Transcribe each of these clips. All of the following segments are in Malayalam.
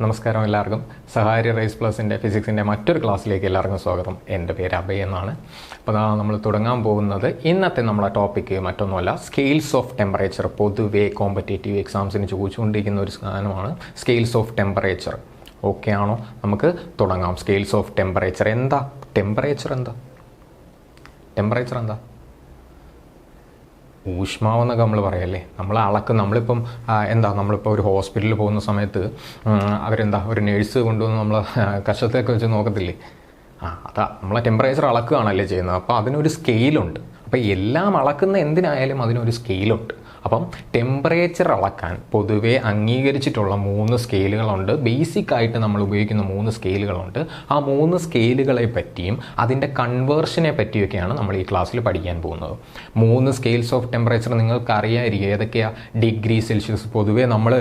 നമസ്കാരം എല്ലാവർക്കും. സഹാരി റൈസ് പ്ലസിൻ്റെ ഫിസിക്സിൻ്റെ മറ്റൊരു ക്ലാസ്സിലേക്ക് എല്ലാവർക്കും സ്വാഗതം. എൻ്റെ പേര് അഭയ് എന്നാണ്. അപ്പോൾ നമ്മൾ തുടങ്ങാൻ പോകുന്നത് ഇന്നത്തെ നമ്മളെ ടോപ്പിക്ക് മറ്റൊന്നുമല്ല, സ്കെയിൽസ് ഓഫ് ടെമ്പറേച്ചർ. പൊതുവേ കോമ്പറ്റേറ്റീവ് എക്സാംസിന് ചോദിച്ചുകൊണ്ടിരിക്കുന്ന ഒരു സാധനമാണ് സ്കെയിൽസ് ഓഫ് ടെമ്പറേച്ചർ. ഓക്കെ ആണോ? നമുക്ക് തുടങ്ങാം. സ്കെയിൽസ് ഓഫ് ടെമ്പറേച്ചർ എന്താ? ടെമ്പറേച്ചർ എന്താ? ഊഷ്മാവെന്നൊക്കെ നമ്മൾ പറയല്ലേ, നമ്മളിപ്പം നമ്മളിപ്പോൾ ഒരു ഹോസ്പിറ്റലിൽ പോകുന്ന സമയത്ത് ഒരു നേഴ്സ് കൊണ്ടുവന്ന് നമ്മൾ കഷത്തൊക്കെ വെച്ച് നോക്കത്തില്ലേ, നമ്മളെ ടെമ്പറേച്ചർ അളക്കുകയാണല്ലേ ചെയ്യുന്നത്. അപ്പോൾ അതിനൊരു സ്കെയിലുണ്ട്. അപ്പോൾ എല്ലാം അളക്കുന്ന എന്തിനായാലും അതിനൊരു സ്കെയിലുണ്ട്. അപ്പം ടെമ്പറേച്ചർ അളക്കാൻ പൊതുവേ അംഗീകരിച്ചിട്ടുള്ള 3 സ്കെയിലുകളുണ്ട്. ബേസിക് ആയിട്ട് നമ്മൾ ഉപയോഗിക്കുന്ന 3 സ്കെയിലുകളുണ്ട്. ആ 3 സ്കെയിലുകളെ പറ്റിയും അതിൻ്റെ കൺവേർഷനെ പറ്റിയൊക്കെയാണ് നമ്മൾ ഈ ക്ലാസ്സിൽ പഠിക്കാൻ പോകുന്നത്. 3 സ്കെയിൽസ് ഓഫ് ടെമ്പറേച്ചർ നിങ്ങൾക്ക് അറിയാതിരിക്കുക. ഏതൊക്കെയാണ്? Degree Celsius. പൊതുവേ നമ്മൾ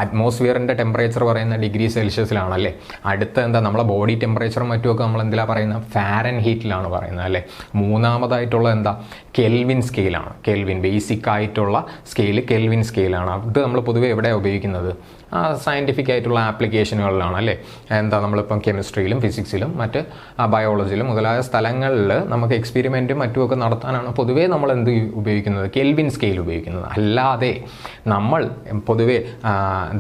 അറ്റ്മോസ്ഫിയറിൻ്റെ ടെമ്പറേച്ചർ പറയുന്ന ഡിഗ്രി സെൽഷ്യസിലാണല്ലേ. അടുത്ത നമ്മളെ ബോഡി ടെമ്പറേച്ചറും മറ്റുമൊക്കെ നമ്മൾ എന്തിലാണ് പറയുന്നത്? ഫാരൻഹീറ്റിലാണ് പറയുന്നത് അല്ലേ. മൂന്നാമതായിട്ടുള്ള കെൽവിൻ സ്കെയിലാണ്. കെൽവിൻ ബേസിക് ആയിട്ടുള്ള സ്കെയില് കെൽവിൻ സ്കെയിലാണ്. അത് നമ്മൾ പൊതുവെ എവിടെയാണ് ഉപയോഗിക്കുന്നത്? സയൻറ്റിഫിക് ആയിട്ടുള്ള ആപ്ലിക്കേഷനുകളിലാണ് അല്ലേ. നമ്മളിപ്പം കെമിസ്ട്രിയിലും ഫിസിക്സിലും മറ്റ് ബയോളജിയിലും മുതലായ സ്ഥലങ്ങളിൽ നമുക്ക് എക്സ്പെരിമെൻറ്റും മറ്റുമൊക്കെ നടത്താനാണ് പൊതുവേ നമ്മൾ ഉപയോഗിക്കുന്നത്? കെൽവിൻ സ്കെയിൽ ഉപയോഗിക്കുന്നത്. അല്ലാതെ നമ്മൾ പൊതുവേ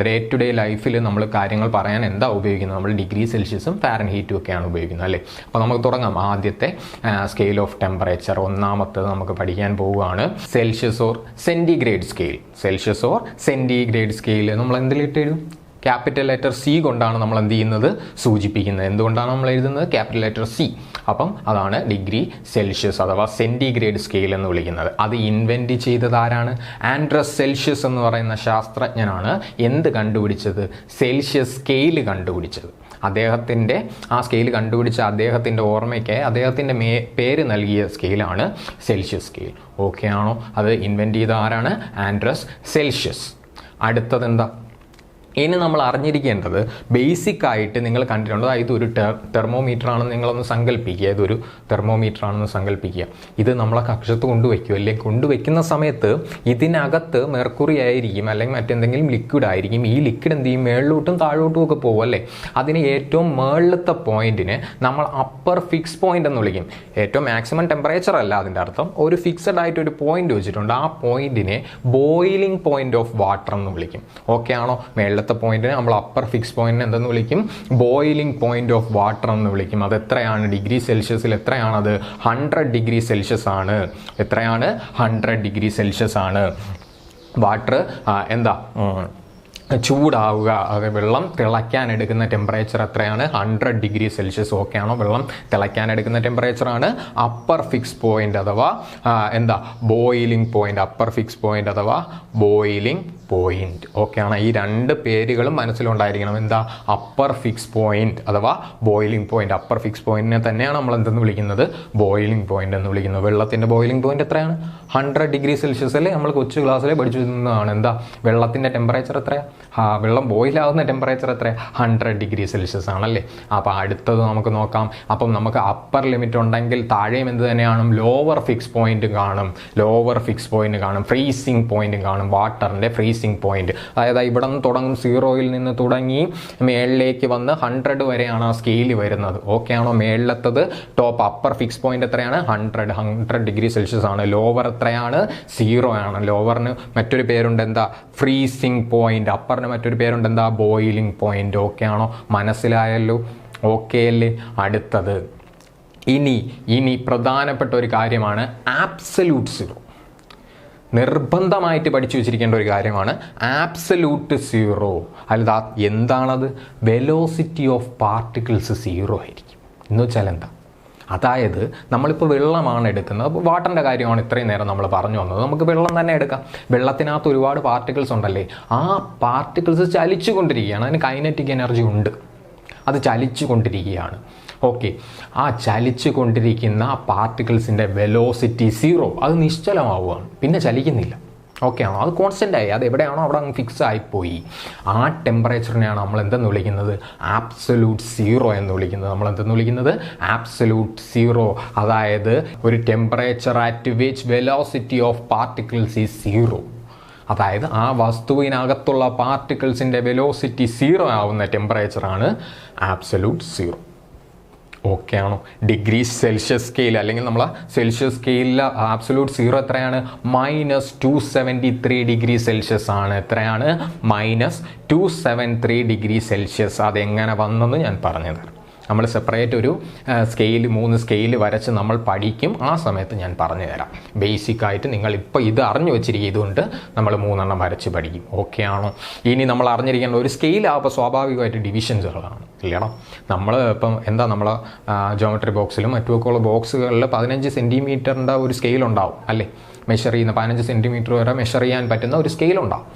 ഡേ ടു ഡേ ലൈഫിൽ നമ്മൾ കാര്യങ്ങൾ പറയാൻ ഉപയോഗിക്കുന്നത്? നമ്മൾ ഡിഗ്രി സെൽഷ്യസും ഫാരൻഹീറ്റും ഒക്കെയാണ് ഉപയോഗിക്കുന്നത് അല്ലേ. അപ്പോൾ നമുക്ക് തുടങ്ങാം. ആദ്യത്തെ സ്കെയിൽ ഓഫ് ടെമ്പറേച്ചർ, ഒന്നാമത്തേത് നമുക്ക് പഠിക്കാൻ പോവുകയാണ് Celsius or centigrade scale. Celsius or centigrade scale നമ്മൾ എന്തിലിട്ട് എഴുതും? ക്യാപിറ്റൽ ലെറ്റർ സി കൊണ്ടാണ് നമ്മൾ സൂചിപ്പിക്കുന്നത്. എന്തുകൊണ്ടാണ് നമ്മൾ എഴുതുന്നത്? Capital letter C. അപ്പം അതാണ് ഡിഗ്രി സെൽഷ്യസ് അഥവാ സെൻറ്റിഗ്രേഡ് സ്കെയിൽ എന്ന് വിളിക്കുന്നത്. അത് ഇൻവെൻറ്റ് ചെയ്തത് ആരാണ്? ആൻഡ്രസ് സെൽഷ്യസ് എന്ന് പറയുന്ന ശാസ്ത്രജ്ഞനാണ് കണ്ടുപിടിച്ചത്? സെൽഷ്യസ് സ്കെയിൽ കണ്ടുപിടിച്ചത്. അദ്ദേഹത്തിൻ്റെ ആ സ്കെയിൽ കണ്ടുപിടിച്ച അദ്ദേഹത്തിൻ്റെ ഓർമ്മയ്ക്ക് അദ്ദേഹത്തിൻ്റെ പേര് നൽകിയ സ്കെയിലാണ് സെൽഷ്യസ് സ്കെയിൽ. ഓക്കെ ആണോ? അത് ഇൻവെൻറ്റ് ചെയ്ത ആരാണ്? Andrés Celsius. അടുത്തത് ഇനി നമ്മൾ അറിഞ്ഞിരിക്കേണ്ടത്, ബേസിക് ആയിട്ട് നിങ്ങൾ കണ്ടിട്ടുണ്ട്, ഇതൊരു തെർമോമീറ്റർ ആണെന്ന് നിങ്ങളൊന്ന് സങ്കല്പിക്കുക. ഇതൊരു തെർമോമീറ്റർ ആണെന്ന് സങ്കല്പിക്കുക. ഇത് നമ്മളെ കക്ഷത്ത് കൊണ്ടുവയ്ക്കും അല്ലെങ്കിൽ കൊണ്ടുവയ്ക്കുന്ന സമയത്ത് ഇതിനകത്ത് മെർക്കുറി ആയിരിക്കും അല്ലെങ്കിൽ മറ്റെന്തെങ്കിലും ലിക്വിഡ് ആയിരിക്കും. ഈ ലിക്വിഡ് എന്ത് ചെയ്യും? മേളിലോട്ടും താഴോട്ടും ഒക്കെ പോകും അല്ലേ. അതിന് ഏറ്റവും മേളിലത്തെ പോയിന്റിന് നമ്മൾ അപ്പർ ഫിക്സ് പോയിന്റ് എന്ന് വിളിക്കും. ഏറ്റവും മാക്സിമം ടെമ്പറേച്ചർ അല്ല അതിൻ്റെ അർത്ഥം, ഒരു ഫിക്സഡ് ആയിട്ട് ഒരു പോയിന്റ് വെച്ചിട്ടുണ്ട്. ആ പോയിന്റിനെ ബോയിലിംഗ് പോയിന്റ് ഓഫ് വാട്ടർ എന്ന് വിളിക്കും. ഓക്കെ ആണോ? മേളിലത്തെ പോയിന്റിനെ നമ്മൾ അപ്പർ ഫിക്സ് പോയിന്റിനെ എന്തെന്ന് വിളിക്കും? ബോയിലിംഗ് പോയിന്റ് ഓഫ് വാട്ടർ എന്ന് വിളിക്കും. അത് എത്രയാണ്? ഡിഗ്രി സെൽഷ്യസിൽ എത്രയാണത്? 100 ഡിഗ്രി സെൽഷ്യസ് ആണ്. എത്രയാണ്? 100 ഡിഗ്രി സെൽഷ്യസ് ആണ്. വാട്ടർ ചൂടാവുക, അത് വെള്ളം തിളയ്ക്കാൻ എടുക്കുന്ന ടെമ്പറേച്ചർ എത്രയാണ്? 100 ഡിഗ്രി സെൽഷ്യസ്. ഓക്കെ ആണോ? വെള്ളം തിളയ്ക്കാൻ എടുക്കുന്ന ടെമ്പറേച്ചറാണ് അപ്പർ ഫിക്സ് പോയിന്റ് അഥവാ boiling point. Upper fix point അഥവാ ബോയിലിംഗ് പോയിന്റ്. ഓക്കെ ആണ്? ഈ 2 പേരുകളും മനസ്സിലുണ്ടായിരിക്കണം. അപ്പർ ഫിക്സ് പോയിന്റ് അഥവാ ബോയിലിംഗ് പോയിന്റ്. അപ്പർ ഫിക്സ് പോയിന്റിനെ തന്നെയാണ് നമ്മൾ വിളിക്കുന്നത്? ബോയിലിംഗ് പോയിന്റ് എന്ന് വിളിക്കുന്നത്. വെള്ളത്തിൻ്റെ ബോയിലിംഗ് പോയിന്റ് എത്രയാണ്? 100 ഡിഗ്രി സെൽഷ്യസ് അല്ലേ. നമ്മൾ കൊച്ചു ക്ലാസ്സിലെ പഠിച്ചിരുന്നതാണ്. വെള്ളത്തിൻ്റെ ടെമ്പറേച്ചർ എത്രയാണ്? വെള്ളം ബോയിലാവുന്ന ടെമ്പറേച്ചർ എത്രയാണ്? 100 ഡിഗ്രി സെൽഷ്യസ് ആണല്ലേ. അപ്പോൾ അടുത്തത് നമുക്ക് നോക്കാം. അപ്പം നമുക്ക് അപ്പർ ലിമിറ്റ് ഉണ്ടെങ്കിൽ താഴെയും എന്ത് തന്നെയാണ്? ലോവർ ഫിക്സ് പോയിന്റ് കാണും. ഫ്രീസിംഗ് പോയിന്റും കാണും. വാട്ടറിൻ്റെ ഫ്രീസിംഗ് പോയിന്റ്. അതായത് ഇവിടെ നിന്ന് തുടങ്ങും, 0-ൽ നിന്ന് തുടങ്ങി മേളിലേക്ക് വന്ന് 100 വരെയാണ് ആ സ്കെയിൽ വരുന്നത്. ഓക്കെ ആണോ? മേളിലത്തത് ടോപ്പ് അപ്പർ ഫിക്സ് പോയിന്റ് എത്രയാണ്? 100 ഡിഗ്രി സെൽഷ്യസ് ആണ്. ലോവർ എത്രയാണ്? 0 ആണ്. ലോവറിന് മറ്റൊരു പേരുണ്ട്, ഫ്രീസിംഗ് പോയിന്റ്. അപ്പറിന് മറ്റൊരു പേരുണ്ട്, ബോയിലിംഗ് പോയിന്റ്. ഓക്കെ ആണോ? മനസ്സിലായല്ലോ? ഓക്കെ അല്ലേ? അടുത്തത് ഇനി പ്രധാനപ്പെട്ട ഒരു കാര്യമാണ് ആബ്സല്യൂട്ട് സീറോ. നിർബന്ധമായിട്ട് പഠിച്ചു വെച്ചിരിക്കേണ്ട ഒരു കാര്യമാണ് ആബ്സല്യൂട്ട് സീറോ. എന്താണത്? വെലോസിറ്റി ഓഫ് പാർട്ടിക്കിൾസ് 0 ആയിരിക്കും. എന്ന് വെച്ചാൽ അതായത് നമ്മളിപ്പോൾ വെള്ളമാണ് എടുക്കുന്നത്. അപ്പോൾ വാട്ടറിൻ്റെ കാര്യമാണ് ഇത്രയും നേരം നമ്മൾ പറഞ്ഞു വന്നത്. നമുക്ക് വെള്ളം തന്നെ എടുക്കാം. വെള്ളത്തിനകത്ത് ഒരുപാട് പാർട്ടിക്കിൾസ് ഉണ്ടല്ലേ. ആ പാർട്ടിക്കിൾസ് ചലിച്ചു കൊണ്ടിരിക്കുകയാണ്. അതിന് കൈനറ്റിക് എനർജി ഉണ്ട്. അത് ചലിച്ചു കൊണ്ടിരിക്കുകയാണ്. ഓക്കെ, ആ ചലിച്ചു കൊണ്ടിരിക്കുന്ന പാർട്ടിക്കിൾസിൻ്റെ വെലോസിറ്റി 0. അത് നിശ്ചലമാവുകയാണ്, പിന്നെ ചലിക്കുന്നില്ല. ഓക്കെ ആണോ? അത് കോൺസ്റ്റൻ്റ് ആയി, അത് എവിടെയാണോ അവിടെ അങ്ങ് ഫിക്സ് ആയിപ്പോയി. ആ ടെമ്പറേച്ചറിനെയാണ് നമ്മൾ വിളിക്കുന്നത്? ആബ്സല്യൂട്ട് സീറോ എന്ന് വിളിക്കുന്നത്. നമ്മൾ വിളിക്കുന്നത്? Absolute zero. അതായത് ഒരു temperature at which velocity of particles is 0. അതായത് ആ വസ്തുവിനകത്തുള്ള പാർട്ടിക്കിൾസിൻ്റെ വെലോസിറ്റി 0 ആവുന്ന ടെമ്പറേച്ചറാണ് ആബ്സല്യൂട്ട് സീറോ. ഓക്കെ ആണോ? ഡിഗ്രി സെൽഷ്യസ് സ്കെയിൽ അല്ലെങ്കിൽ നമ്മൾ സെൽഷ്യസ് സ്കെയിലിൽ ആബ്സല്യൂട്ട് സീറോ എത്രയാണ്? -273 ഡിഗ്രി സെൽഷ്യസ് ആണ്. എത്രയാണ്? -273 ഡിഗ്രി സെൽഷ്യസ്. അതെങ്ങനെ വന്നെന്ന് ഞാൻ പറഞ്ഞു തരാം. നമ്മൾ സെപ്പറേറ്റ് ഒരു സ്കെയിൽ 3 സ്കെയിൽ വരച്ച് നമ്മൾ പഠിക്കും. ആ സമയത്ത് ഞാൻ പറഞ്ഞു തരാം. ബേസിക്കായിട്ട് നിങ്ങൾ ഇപ്പോൾ ഇത് അറിഞ്ഞു വെച്ചിരിക്കുന്നതുകൊണ്ട് നമ്മൾ 3 എണ്ണം വരച്ച് പഠിക്കും. ഓക്കെ ആണോ? ഇനി നമ്മൾ അറിഞ്ഞിരിക്കേണ്ട ഒരു സ്കെയിലാകുമ്പോൾ സ്വാഭാവികമായിട്ട് ഡിവിഷൻസുകളാണ് ഇല്ലണം. നമ്മൾ ഇപ്പം എന്താ നമ്മൾ ജോമെട്രി ബോക്സിലും മറ്റുമൊക്കെയുള്ള ബോക്സുകളിൽ 15 സെൻറ്റിമീറ്ററിൻ്റെ ഒരു സ്കെയിൽ ഉണ്ടാവും അല്ലേ? മെഷർ ചെയ്യുന്ന 15 സെൻറ്റിമീറ്റർ വരെ മെഷർ ചെയ്യാൻ പറ്റുന്ന ഒരു സ്കെയിലുണ്ടാവും.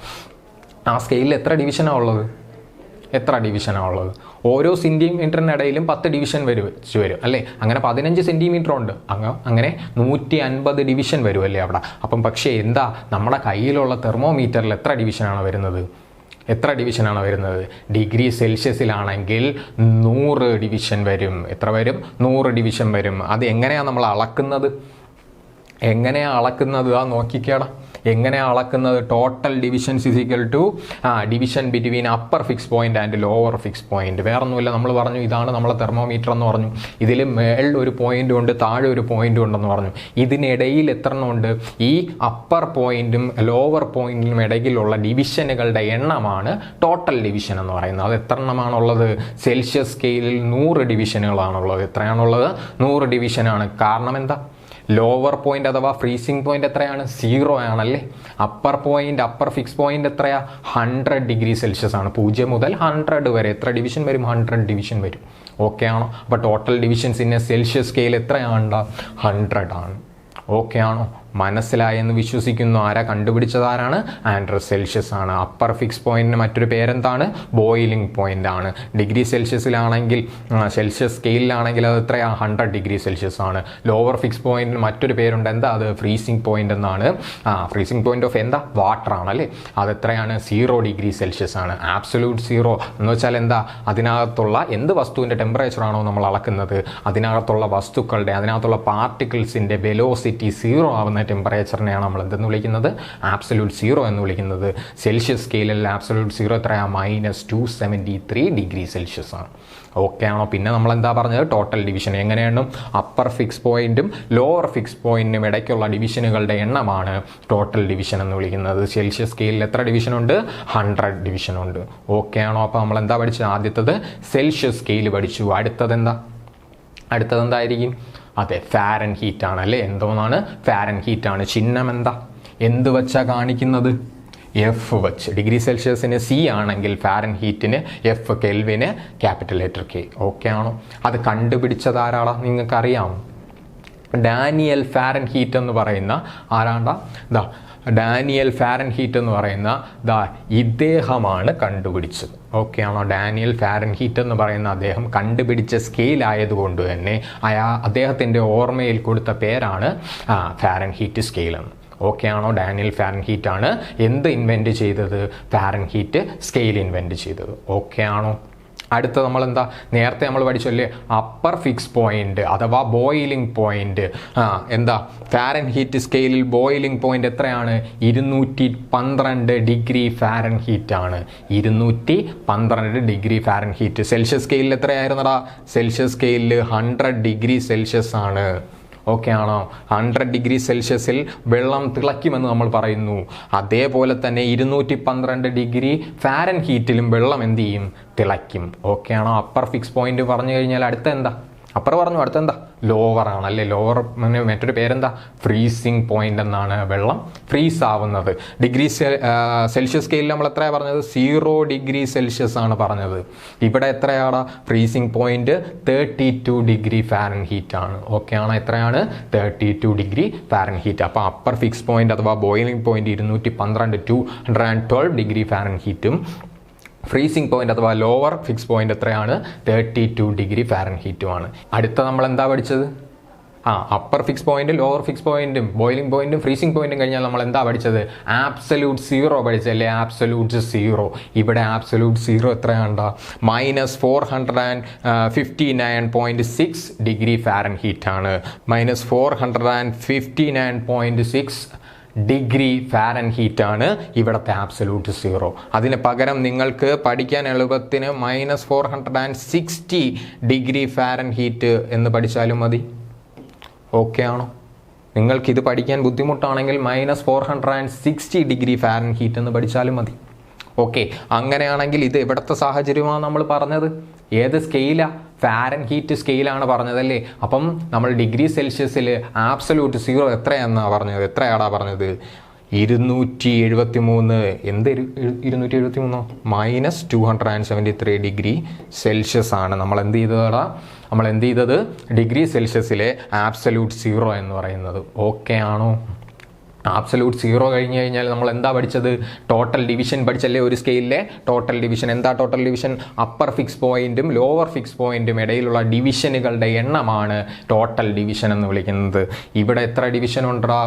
ആ സ്കെയിലിൽ എത്ര ഡിവിഷനാണ് ഉള്ളത്? ഓരോ സെൻറ്റിമീറ്ററിനിടയിലും 10 ഡിവിഷൻ വരും അല്ലേ? അങ്ങനെ 15 സെൻറ്റിമീറ്റർ ഉണ്ട്. അങ്ങനെ 150 ഡിവിഷൻ വരുമല്ലേ അവിടെ. അപ്പം പക്ഷേ എന്താ നമ്മുടെ കയ്യിലുള്ള തെർമോമീറ്ററിൽ എത്ര ഡിവിഷനാണ് വരുന്നത്? ഡിഗ്രി സെൽഷ്യസിലാണെങ്കിൽ 100 ഡിവിഷൻ വരും. എത്ര വരും? 100 ഡിവിഷൻ വരും. അത് എങ്ങനെയാണ് നമ്മൾ അളക്കുന്നത്? ആ നോക്കിക്കേടാ. എങ്ങനെയാണ് അളക്കുന്നത്? Total divisions is equal to division between upper fix point and lower fix point. വേറൊന്നുമില്ല, നമ്മൾ പറഞ്ഞു ഇതാണ് നമ്മളെ തെർമോമീറ്റർ എന്ന് പറഞ്ഞു. ഇതിൽ മേളിൽ ഒരു പോയിന്റും ഉണ്ട്, താഴെ ഒരു പോയിന്റും ഉണ്ടെന്ന് പറഞ്ഞു. ഇതിനിടയിൽ എത്ര എണ്ണമുണ്ട്? ഈ അപ്പർ പോയിന്റും ലോവർ പോയിന്റിനും ഇടയിലുള്ള ഡിവിഷനുകളുടെ എണ്ണമാണ് ടോട്ടൽ ഡിവിഷൻ എന്ന് പറയുന്നത്. അത് എത്ര എണ്ണമാണുള്ളത്? സെൽഷ്യസ് സ്കെയിലിൽ 100 ഡിവിഷനുകളാണുള്ളത്. എത്രയാണുള്ളത്? 100 ഡിവിഷനാണ്. കാരണം എന്താ? ലോവർ പോയിന്റ് അഥവാ ഫ്രീസിംഗ് പോയിന്റ് എത്രയാണ്? 0 ആണല്ലേ. അപ്പർ ഫിക്സ് പോയിന്റ് എത്രയാ? 100 ഡിഗ്രി സെൽഷ്യസ് ആണ്. 0 മുതൽ 100 വരെ എത്ര ഡിവിഷൻ വരും? 100 ഡിവിഷൻ വരും. ഓക്കെ ആണോ? അപ്പോൾ total divisions in Celsius scale എത്രയാണ്? 100 ആണ്. ഓക്കെ ആണോ? മനസ്സിലായെന്ന് വിശ്വസിക്കുന്നു. ആരാ കണ്ടുപിടിച്ചതാരാണ്? ആൻഡ്രൂ സെൽഷ്യസ് ആണ്. അപ്പർ ഫിക്സ് പോയിന്റിന് മറ്റൊരു പേരെന്താണ്? ബോയിലിംഗ് പോയിന്റ് ആണ്. ഡിഗ്രി സെൽഷ്യസിലാണെങ്കിൽ സെൽഷ്യസ് സ്കെയിലാണെങ്കിൽ അത് എത്രയാ? 100 ഡിഗ്രി സെൽഷ്യസ് ആണ്. ലോവർ ഫിക്സ് പോയിന്റിന് മറ്റൊരു പേരുണ്ട്. എന്താ അത്? ഫ്രീസിംഗ് പോയിന്റ് എന്നാണ്. ഫ്രീസിംഗ് പോയിന്റ് ഓഫ് എന്താ? വാട്ടർ ആണല്ലേ. അതെത്രയാണ്? 0 ഡിഗ്രി സെൽഷ്യസ് ആണ്. ആബ്സല്യൂട്ട് സീറോ എന്ന് വെച്ചാൽ എന്താ? അതിനകത്തുള്ള എന്ത് വസ്തുവിൻ്റെ ടെമ്പറേച്ചർ ആണോ നമ്മൾ അളക്കുന്നത്, അതിനകത്തുള്ള വസ്തുക്കളുടെ അതിനകത്തുള്ള പാർട്ടിക്കിൾസിൻ്റെ വെലോസിറ്റി 0 ആവുന്ന ടെമ്പറേച്ചറിനെയാണ് നമ്മൾ എന്തെന്ന് വിളിക്കുന്നത്? ആബ്സല്യൂട്ട് സീറോ എന്ന് വിളിക്കുന്നത്. സെൽഷ്യസ് സ്കെയിലിൽ ആബ്സല്യൂട്ട് സീറോ എത്രയാണ്? -273 ഡിഗ്രി സെൽഷ്യസ് ആണ്. ഓക്കെ ആണോ? പിന്നെ നമ്മൾ എന്താ പറഞ്ഞത്? ടോട്ടൽ ഡിവിഷൻ എങ്ങനെയാണ്? അപ്പർ ഫിക്സ് പോയിന്റും ലോവർ ഫിക്സ് പോയിന്റിനും ഇടയ്ക്കുള്ള ഡിവിഷനുകളുടെ എണ്ണമാണ് ടോട്ടൽ ഡിവിഷൻ എന്ന് വിളിക്കുന്നത്. സെൽഷ്യസ് സ്കെയിലിൽ എത്ര ഡിവിഷൻ ഉണ്ട്? 100 ഡിവിഷൻ ഉണ്ട്. ഓക്കെ ആണോ? അപ്പോൾ നമ്മൾ എന്താ പഠിച്ചത്? ആദ്യത്തത് സെൽഷ്യസ് സ്കെയിൽ പഠിച്ചു. അടുത്തതെന്തായിരിക്കും? അതെ, ഫാരൻഹീറ്റ് ആണ് അല്ലേ. എന്തോന്നാണ്? ഫാരൻഹീറ്റ് ആണ്. ചിഹ്നം എന്താ? എന്ത് വെച്ചാ കാണിക്കുന്നത്? എഫ് വെച്ച്. ഡിഗ്രി സെൽഷ്യസിന് C ആണെങ്കിൽ ഫാരൻഹീറ്റിന് F, കെൽവിന് ക്യാപിറ്റൽ ലെറ്റർ K. ഓക്കെ ആണോ? അത് കണ്ടുപിടിച്ചത് ആരാളാ? നിങ്ങൾക്കറിയാമോ? ഡാനിയൽ ഫാരൻഹീറ്റ് എന്ന് പറയുന്ന ആരാണ്ടാ? ഡാനിയൽ ഫാരൻഹീറ്റ് എന്ന് പറയുന്ന ഇദ്ദേഹമാണ് കണ്ടുപിടിച്ചത്. ഓക്കെ ആണോ? ഡാനിയൽ ഫാരൻഹീറ്റ് എന്ന് പറയുന്ന അദ്ദേഹം കണ്ടുപിടിച്ച സ്കെയിൽ ആയതുകൊണ്ട് തന്നെ അദ്ദേഹത്തിൻ്റെ ഓർമ്മയിൽ കൊടുത്ത പേരാണ് ഫാരൻഹീറ്റ് സ്കെയിൽ എന്ന്. ഓക്കെ ആണോ? ഡാനിയൽ ഫാരൻഹീറ്റ് ആണ് എന്ത് ഇൻവെൻറ്റ് ചെയ്തത്? ഫാരൻഹീറ്റ് സ്കെയിൽ ഇൻവെൻറ്റ് ചെയ്തത്. ഓക്കെ ആണോ? അടുത്ത നമ്മളെന്താ നേരത്തെ നമ്മൾ പഠിച്ചല്ലേ? അപ്പർ ഫിക്സ് പോയിന്റ് അഥവാ ബോയിലിംഗ് പോയിന്റ്. എന്താ? ഫാരൻഹീറ്റ് സ്കെയിലിൽ ബോയിലിംഗ് പോയിന്റ് എത്രയാണ്? 212 ഡിഗ്രി ഫാരൻഹീറ്റ് ആണ്. 212 ഡിഗ്രി ഫാരൻഹീറ്റ്. സെൽഷ്യസ് സ്കെയിലിൽ എത്രയായിരുന്നടാ? സെൽഷ്യസ് സ്കെയിലിൽ 100 ഡിഗ്രി സെൽഷ്യസ് ആണ്. ഓക്കെ ആണോ? 100 ഡിഗ്രി സെൽഷ്യസിൽ വെള്ളം തിളയ്ക്കുമെന്ന് നമ്മൾ പറയുന്നു. അതേപോലെ തന്നെ 212 ഡിഗ്രി ഫാരൻഹീറ്റിലും വെള്ളം എന്ത് ചെയ്യും? തിളയ്ക്കും. ഓക്കെ ആണോ? അപ്പർ ഫിക്സ് പോയിന്റ് പറഞ്ഞു കഴിഞ്ഞാൽ അടുത്ത എന്താ? അപ്പർ പറഞ്ഞു. അടുത്തെന്താ? ലോവർ ആണല്ലേ. ലോവർ മറ്റൊരു പേരെന്താ? ഫ്രീസിംഗ് പോയിന്റ് എന്നാണ്. വെള്ളം ഫ്രീസ് ആവുന്നത്. ഡിഗ്രി സെൽഷ്യസ് സ്കെയിലിൽ നമ്മൾ എത്രയാണ് പറഞ്ഞത്? 0 ഡിഗ്രി സെൽഷ്യസ് ആണ് പറഞ്ഞത്. ഇവിടെ എത്രയാണ്? ഫ്രീസിംഗ് പോയിന്റ് 32 ഡിഗ്രി ഫാരൻഹീറ്റ് ആണ്. ഓക്കെ ആണോ? എത്രയാണ്? 32 ഡിഗ്രി ഫാരൻഹീറ്റ്. അപ്പോൾ അപ്പർ ഫിക്സ് പോയിന്റ് അഥവാ ബോയിലിംഗ് പോയിന്റ് 212 ഡിഗ്രി ഫാരൻഹീറ്റും ഫ്രീസിംഗ് പോയിന്റ് അഥവാ ലോവർ ഫിക്സ് പോയിന്റ് എത്രയാണ്? 32 ഡിഗ്രി ഫാരൻഹീറ്റുമാണ്. അടുത്ത നമ്മൾ എന്താ പഠിച്ചത്? അപ്പർ ഫിക്സ് പോയിന്റും ലോവർ ഫിക്സ് പോയിന്റും ബോയിലിംഗ് പോയിന്റും ഫ്രീസിംഗ് പോയിന്റും കഴിഞ്ഞാൽ നമ്മൾ എന്താ പഠിച്ചത്? ആബ്സല്യൂട്ട് സീറോ പഠിച്ചല്ലേ? Absolute zero. ഇവിടെ ആബ്സല്യൂട്ട് സീറോ എത്രയാണ്ടാ? -459.6 ഡിഗ്രി ഫാരൻഹീറ്റ് ആണ്. -459.6 ഡിഗ്രി ഫാരൻഹീറ്റ് ആണ് ഇവിടുത്തെ ആബ്സലൂട്ട് സീറോ. അതിന് പകരം നിങ്ങൾക്ക് പഠിക്കാൻ എളുപ്പത്തിന് -460 ഡിഗ്രി ഫാരൻഹീറ്റ് എന്ന് പഠിച്ചാലും മതി. ഓക്കെ ആണോ? നിങ്ങൾക്കിത് പഠിക്കാൻ ബുദ്ധിമുട്ടാണെങ്കിൽ -460 ഡിഗ്രി ഫാരൻഹീറ്റ് എന്ന് പഠിച്ചാലും മതി. ഓക്കെ, അങ്ങനെയാണെങ്കിൽ ഇത് എവിടുത്തെ സാഹചര്യമാണ് നമ്മൾ പറഞ്ഞത്? ഏത് സ്കെയിലാ? ഫാരൻഹീറ്റ് സ്കെയിലാണ് പറഞ്ഞതല്ലേ? അപ്പം നമ്മൾ ഡിഗ്രി സെൽഷ്യസിൽ ആബ്സലൂട്ട് സീറോ എത്രയാണെന്നാണ് പറഞ്ഞത്? എത്രയാടാ പറഞ്ഞത്? 273. എന്ത് 273? -273 ഡിഗ്രി സെൽഷ്യസ് ആണ് നമ്മൾ എന്ത് ചെയ്തതാ? നമ്മൾ എന്ത് ചെയ്തത്? ഡിഗ്രി സെൽഷ്യസിലെ ആബ്സലൂട്ട് സീറോ എന്ന് പറയുന്നത്. ഓക്കെ ആണോ? ആബ്സലൂട്ട് സീറോ കഴിഞ്ഞ് കഴിഞ്ഞാൽ നമ്മൾ എന്താ പഠിച്ചത്? ടോട്ടൽ ഡിവിഷൻ പഠിച്ചല്ലേ ഒരു സ്കെയിലിലെ ടോട്ടൽ ഡിവിഷൻ. എന്താ ടോട്ടൽ ഡിവിഷൻ? അപ്പർ ഫിക്സ് പോയിന്റും ലോവർ ഫിക്സ് പോയിന്റും ഇടയിലുള്ള ഡിവിഷനുകളുടെ എണ്ണമാണ് ടോട്ടൽ ഡിവിഷൻ എന്ന് വിളിക്കുന്നത്. ഇവിടെ എത്ര ഡിവിഷൻ ഉണ്ടാ?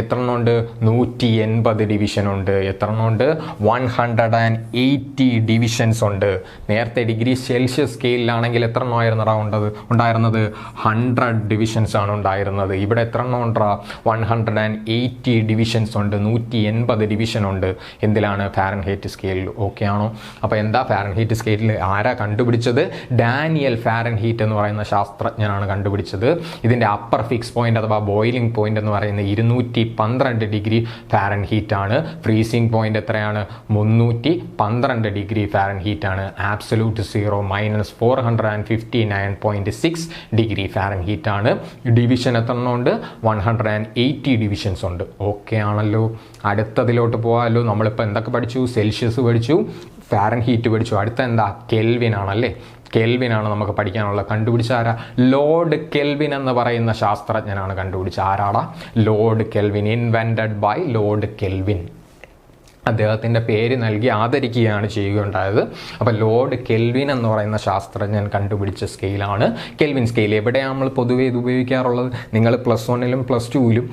എത്ര എണ്ണമുണ്ട്? 180 ഡിവിഷൻ ഉണ്ട്. എത്ര എണ്ണമുണ്ട്? 180 ഡിവിഷൻസ് ഉണ്ട്. നേരത്തെ ഡിഗ്രി സെൽഷ്യസ് സ്കെയിലാണെങ്കിൽ എത്ര എണ്ണമായിരുന്നടാ ഉണ്ടായിരുന്നത്? 100 ഡിവിഷൻസ് ആണ് ഉണ്ടായിരുന്നത്. ഇവിടെ എത്ര എണ്ണം ഉണ്ടാ? 180 ഡിവിഷൻസ് ഉണ്ട്. 180 ഡിവിഷൻ ഉണ്ട്. എന്തിലാണ്? ഫാരൻഹീറ്റ് സ്കെയിലിൽ. ഓക്കെ ആണോ? അപ്പോൾ എന്താ ഫാരൻഹീറ്റ് സ്കെയിലിൽ ആരാ കണ്ടുപിടിച്ചത്? ഡാനിയൽ ഫാരൻഹീറ്റ് എന്ന് പറയുന്ന ശാസ്ത്രജ്ഞനാണ് കണ്ടുപിടിച്ചത്. ഇതിൻ്റെ അപ്പർ ഫിക്സ് പോയിന്റ് അഥവാ ബോയിലിംഗ് പോയിന്റ് എന്ന് പറയുന്നത് 212 ഡിഗ്രി ഫാരൻഹീറ്റ് ആണ്. ഫ്രീസിംഗ് പോയിന്റ് എത്രയാണ്? 312 ഡിഗ്രി ഫാരൻഹീറ്റ് ആണ്. ആബ്സലൂട്ട് സീറോ -459.6 ഡിഗ്രി ഫാരൻഹീറ്റ് ആണ്. ഡിവിഷൻ എത്ര എണ്ണം ഉണ്ട്? 180 ഡിവിഷൻസ് ഉണ്ട്. ഓക്കെ ആണല്ലോ? അടുത്തതിലോട്ട് പോകാമല്ലോ. നമ്മളിപ്പോൾ എന്തൊക്കെ പഠിച്ചു? സെൽഷ്യസ് പഠിച്ചു, ഫാരൻഹീറ്റ് പഠിച്ചു. അടുത്ത എന്താ? കെൽവിൻ ആണല്ലേ? കെൽവിനാണ് നമുക്ക് പഠിക്കാനുള്ള. കണ്ടുപിടിച്ച ആരാ? ലോർഡ് കെൽവിൻ എന്ന് പറയുന്ന ശാസ്ത്രജ്ഞനാണ് കണ്ടുപിടിച്ച. ആരാടാ? Lord Kelvin. Invented by Lord Kelvin. അദ്ദേഹത്തിൻ്റെ പേര് നൽകി ആദരിക്കുകയാണ് ചെയ്യുകയുണ്ടായത്. അപ്പോൾ ലോർഡ് കെൽവിൻ എന്ന് പറയുന്ന ശാസ്ത്രജ്ഞൻ കണ്ടുപിടിച്ച സ്കെയിലാണ് കെൽവിൻ സ്കെയിൽ. എവിടെയാണ് നമ്മൾ പൊതുവേ ഇത് ഉപയോഗിക്കാറുള്ളത്? നിങ്ങൾ +1-ലും +2-ലും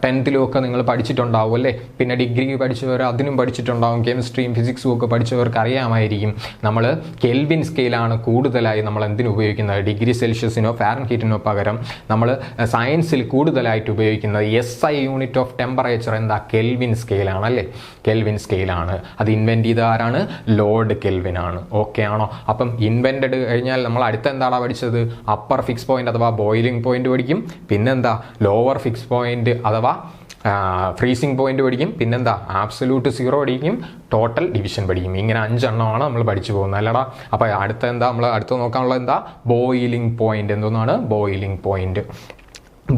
10th-ലും ഒക്കെ നിങ്ങൾ പഠിച്ചിട്ടുണ്ടാവും അല്ലേ? പിന്നെ ഡിഗ്രി പഠിച്ചവർ അതിനും പഠിച്ചിട്ടുണ്ടാവും. കെമിസ്ട്രിയും ഫിസിക്സും ഒക്കെ പഠിച്ചവർക്ക് അറിയാമായിരിക്കും. നമ്മൾ കെൽവിൻ സ്കെയിലാണ് കൂടുതലായി നമ്മൾ എന്തിനു ഉപയോഗിക്കുന്നത്? ഡിഗ്രി സെൽഷ്യസിനോ ഫാരൻഹീറ്റിനോ പകരം നമ്മൾ സയൻസിൽ കൂടുതലായിട്ട് ഉപയോഗിക്കുന്നത് SI യൂണിറ്റ് ഓഫ് ടെമ്പറേച്ചർ എന്താ? കെൽവിൻ സ്കെയിലാണ് അല്ലേ? കെൽവിൻ സ്കെയിലാണ്. അത് ഇൻവെന്റ് ചെയ്ത ആരാണ്? ലോർഡ് കെൽവിൻ ആണ്. ഓക്കെ ആണോ? അപ്പം ഇൻവെന്റഡ് കഴിഞ്ഞാൽ നമ്മൾ അടുത്ത എന്താണ് പഠിച്ചത്? അപ്പർ ഫിക്സ് പോയിന്റ് അഥവാ ബോയിലിംഗ് പോയിന്റ് പഠിക്കും. പിന്നെന്താ? ലോവർ ഫിക്സ് പോയിന്റ് അഥവാ ഫ്രീസിംഗ് പോയിന്റ് പഠിക്കും. പിന്നെന്താ? ആബ്സലൂട്ട് സീറോ പഠിക്കും. ടോട്ടൽ ഡിവിഷൻ പഠിക്കും. ഇങ്ങനെ 5 എണ്ണമാണ് നമ്മൾ പഠിച്ചു പോകുന്നത് അല്ലടാ? അപ്പോൾ അടുത്ത എന്താ? നമ്മൾ അടുത്ത് നോക്കാനുള്ളത് എന്താ? Boiling point. എന്തോന്നാണ് boiling point?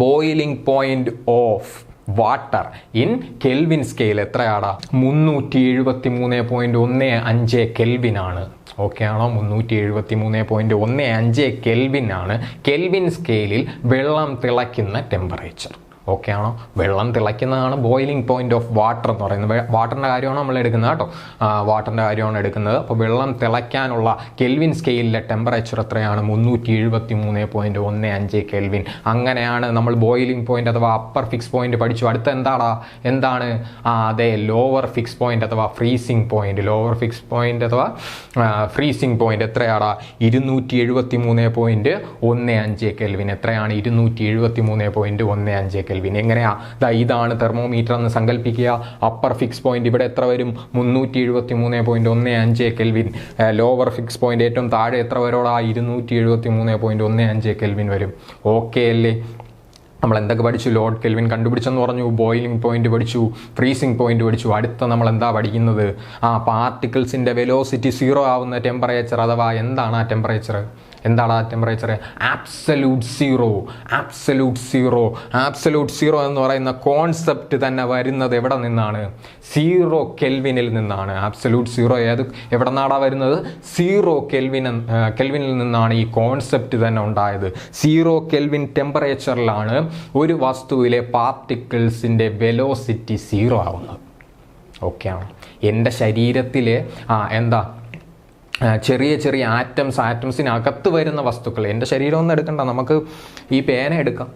Boiling point of water in Kelvin scale എത്രയാടാ? 373.15 കെൽവിൻ ആണ്. ഓക്കെ ആണോ? 373.15 കെൽവിൻ ആണ് കെൽവിൻ സ്കെയിലിൽ വെള്ളം തിളയ്ക്കുന്ന ടെമ്പറേച്ചർ. ഓക്കെ ആണോ? വെള്ളം തിളയ്ക്കുന്നതാണ് ബോയിലിംഗ് പോയിന്റ് ഓഫ് വാട്ടർ എന്ന് പറയുന്നത്. വാട്ടറിൻ്റെ കാര്യമാണ് നമ്മൾ എടുക്കുന്നത് കേട്ടോ. വാട്ടറിൻ്റെ കാര്യമാണ് എടുക്കുന്നത്. അപ്പോൾ വെള്ളം തിളയ്ക്കാനുള്ള കെൽവിൻ സ്കെയിലിലെ ടെമ്പറേച്ചർ എത്രയാണ്? 373.15 കെൽവിൻ. അങ്ങനെയാണ് നമ്മൾ ബോയിലിംഗ് പോയിന്റ് അഥവാ അപ്പർ ഫിക്സ് പോയിന്റ് പഠിച്ചു. അടുത്ത എന്താണ്? അതെ, ലോവർ ഫിക്സ് പോയിന്റ് അഥവാ freezing point. Lower fix point അഥവാ ഫ്രീസിംഗ് പോയിന്റ് എത്രയാടാ? 273.15 കെൽവിൻ. എത്രയാണ്? 273.15 കെൽവിൻ. എങ്ങനെയാ? ഇതാണ് തെർമോമീറ്റർ എന്ന് സങ്കല്പിക്കുക. അപ്പർ ഫിക്സ് പോയിന്റ് ഇവിടെ എത്ര വരും? 373.15 കെൽവിൻ. ലോവർ ഫിക്സ് പോയിന്റ് ഏറ്റവും താഴെ എത്ര വരോടാ? 273.15 കെൽവിൻ വരും. ഓക്കെ അല്ലേ? നമ്മൾ എന്തൊക്കെ പഠിച്ചു? ലോർഡ് കെൽവിൻ കണ്ടുപിടിച്ചെന്ന് പറഞ്ഞു. ബോയിലിംഗ് പോയിന്റ് പഠിച്ചു. ഫ്രീസിംഗ് പോയിന്റ് പഠിച്ചു. അടുത്ത നമ്മൾ എന്താ പഠിക്കുന്നത്? പാർട്ടിക്കിൾസിൻ്റെ വെലോസിറ്റി 0 ആവുന്ന ടെമ്പറേച്ചർ അഥവാ എന്താണ് ആ ടെമ്പറേച്ചർ? എന്താണ് ആ temperature? Absolute zero. Absolute zero. Absolute zero എന്ന് പറയുന്ന കോൺസെപ്റ്റ് തന്നെ വരുന്നത് എവിടെ നിന്നാണ്? 0 കെൽവിനിൽ നിന്നാണ്. ആബ്സലൂട്ട് സീറോ എവിടെ നിന്നാണ് വരുന്നത്? 0 കെൽവിനിൽ നിന്നാണ് ഈ കോൺസെപ്റ്റ് തന്നെ ഉണ്ടായത്. 0 കെൽവിൻ ടെമ്പറേച്ചറിലാണ് ഒരു വസ്തുവിലെ പാർട്ടിക്കിൾസിൻ്റെ വെലോസിറ്റി 0 ആവുന്നത്. ഓക്കെ ആണ്? എൻ്റെ ശരീരത്തിലെ ചെറിയ ചെറിയ ആറ്റംസിനകത്ത് വരുന്ന വസ്തുക്കൾ. എൻ്റെ ശരീരം ഒന്നും എടുക്കണ്ട, നമുക്ക് ഈ പേന എടുക്കാം.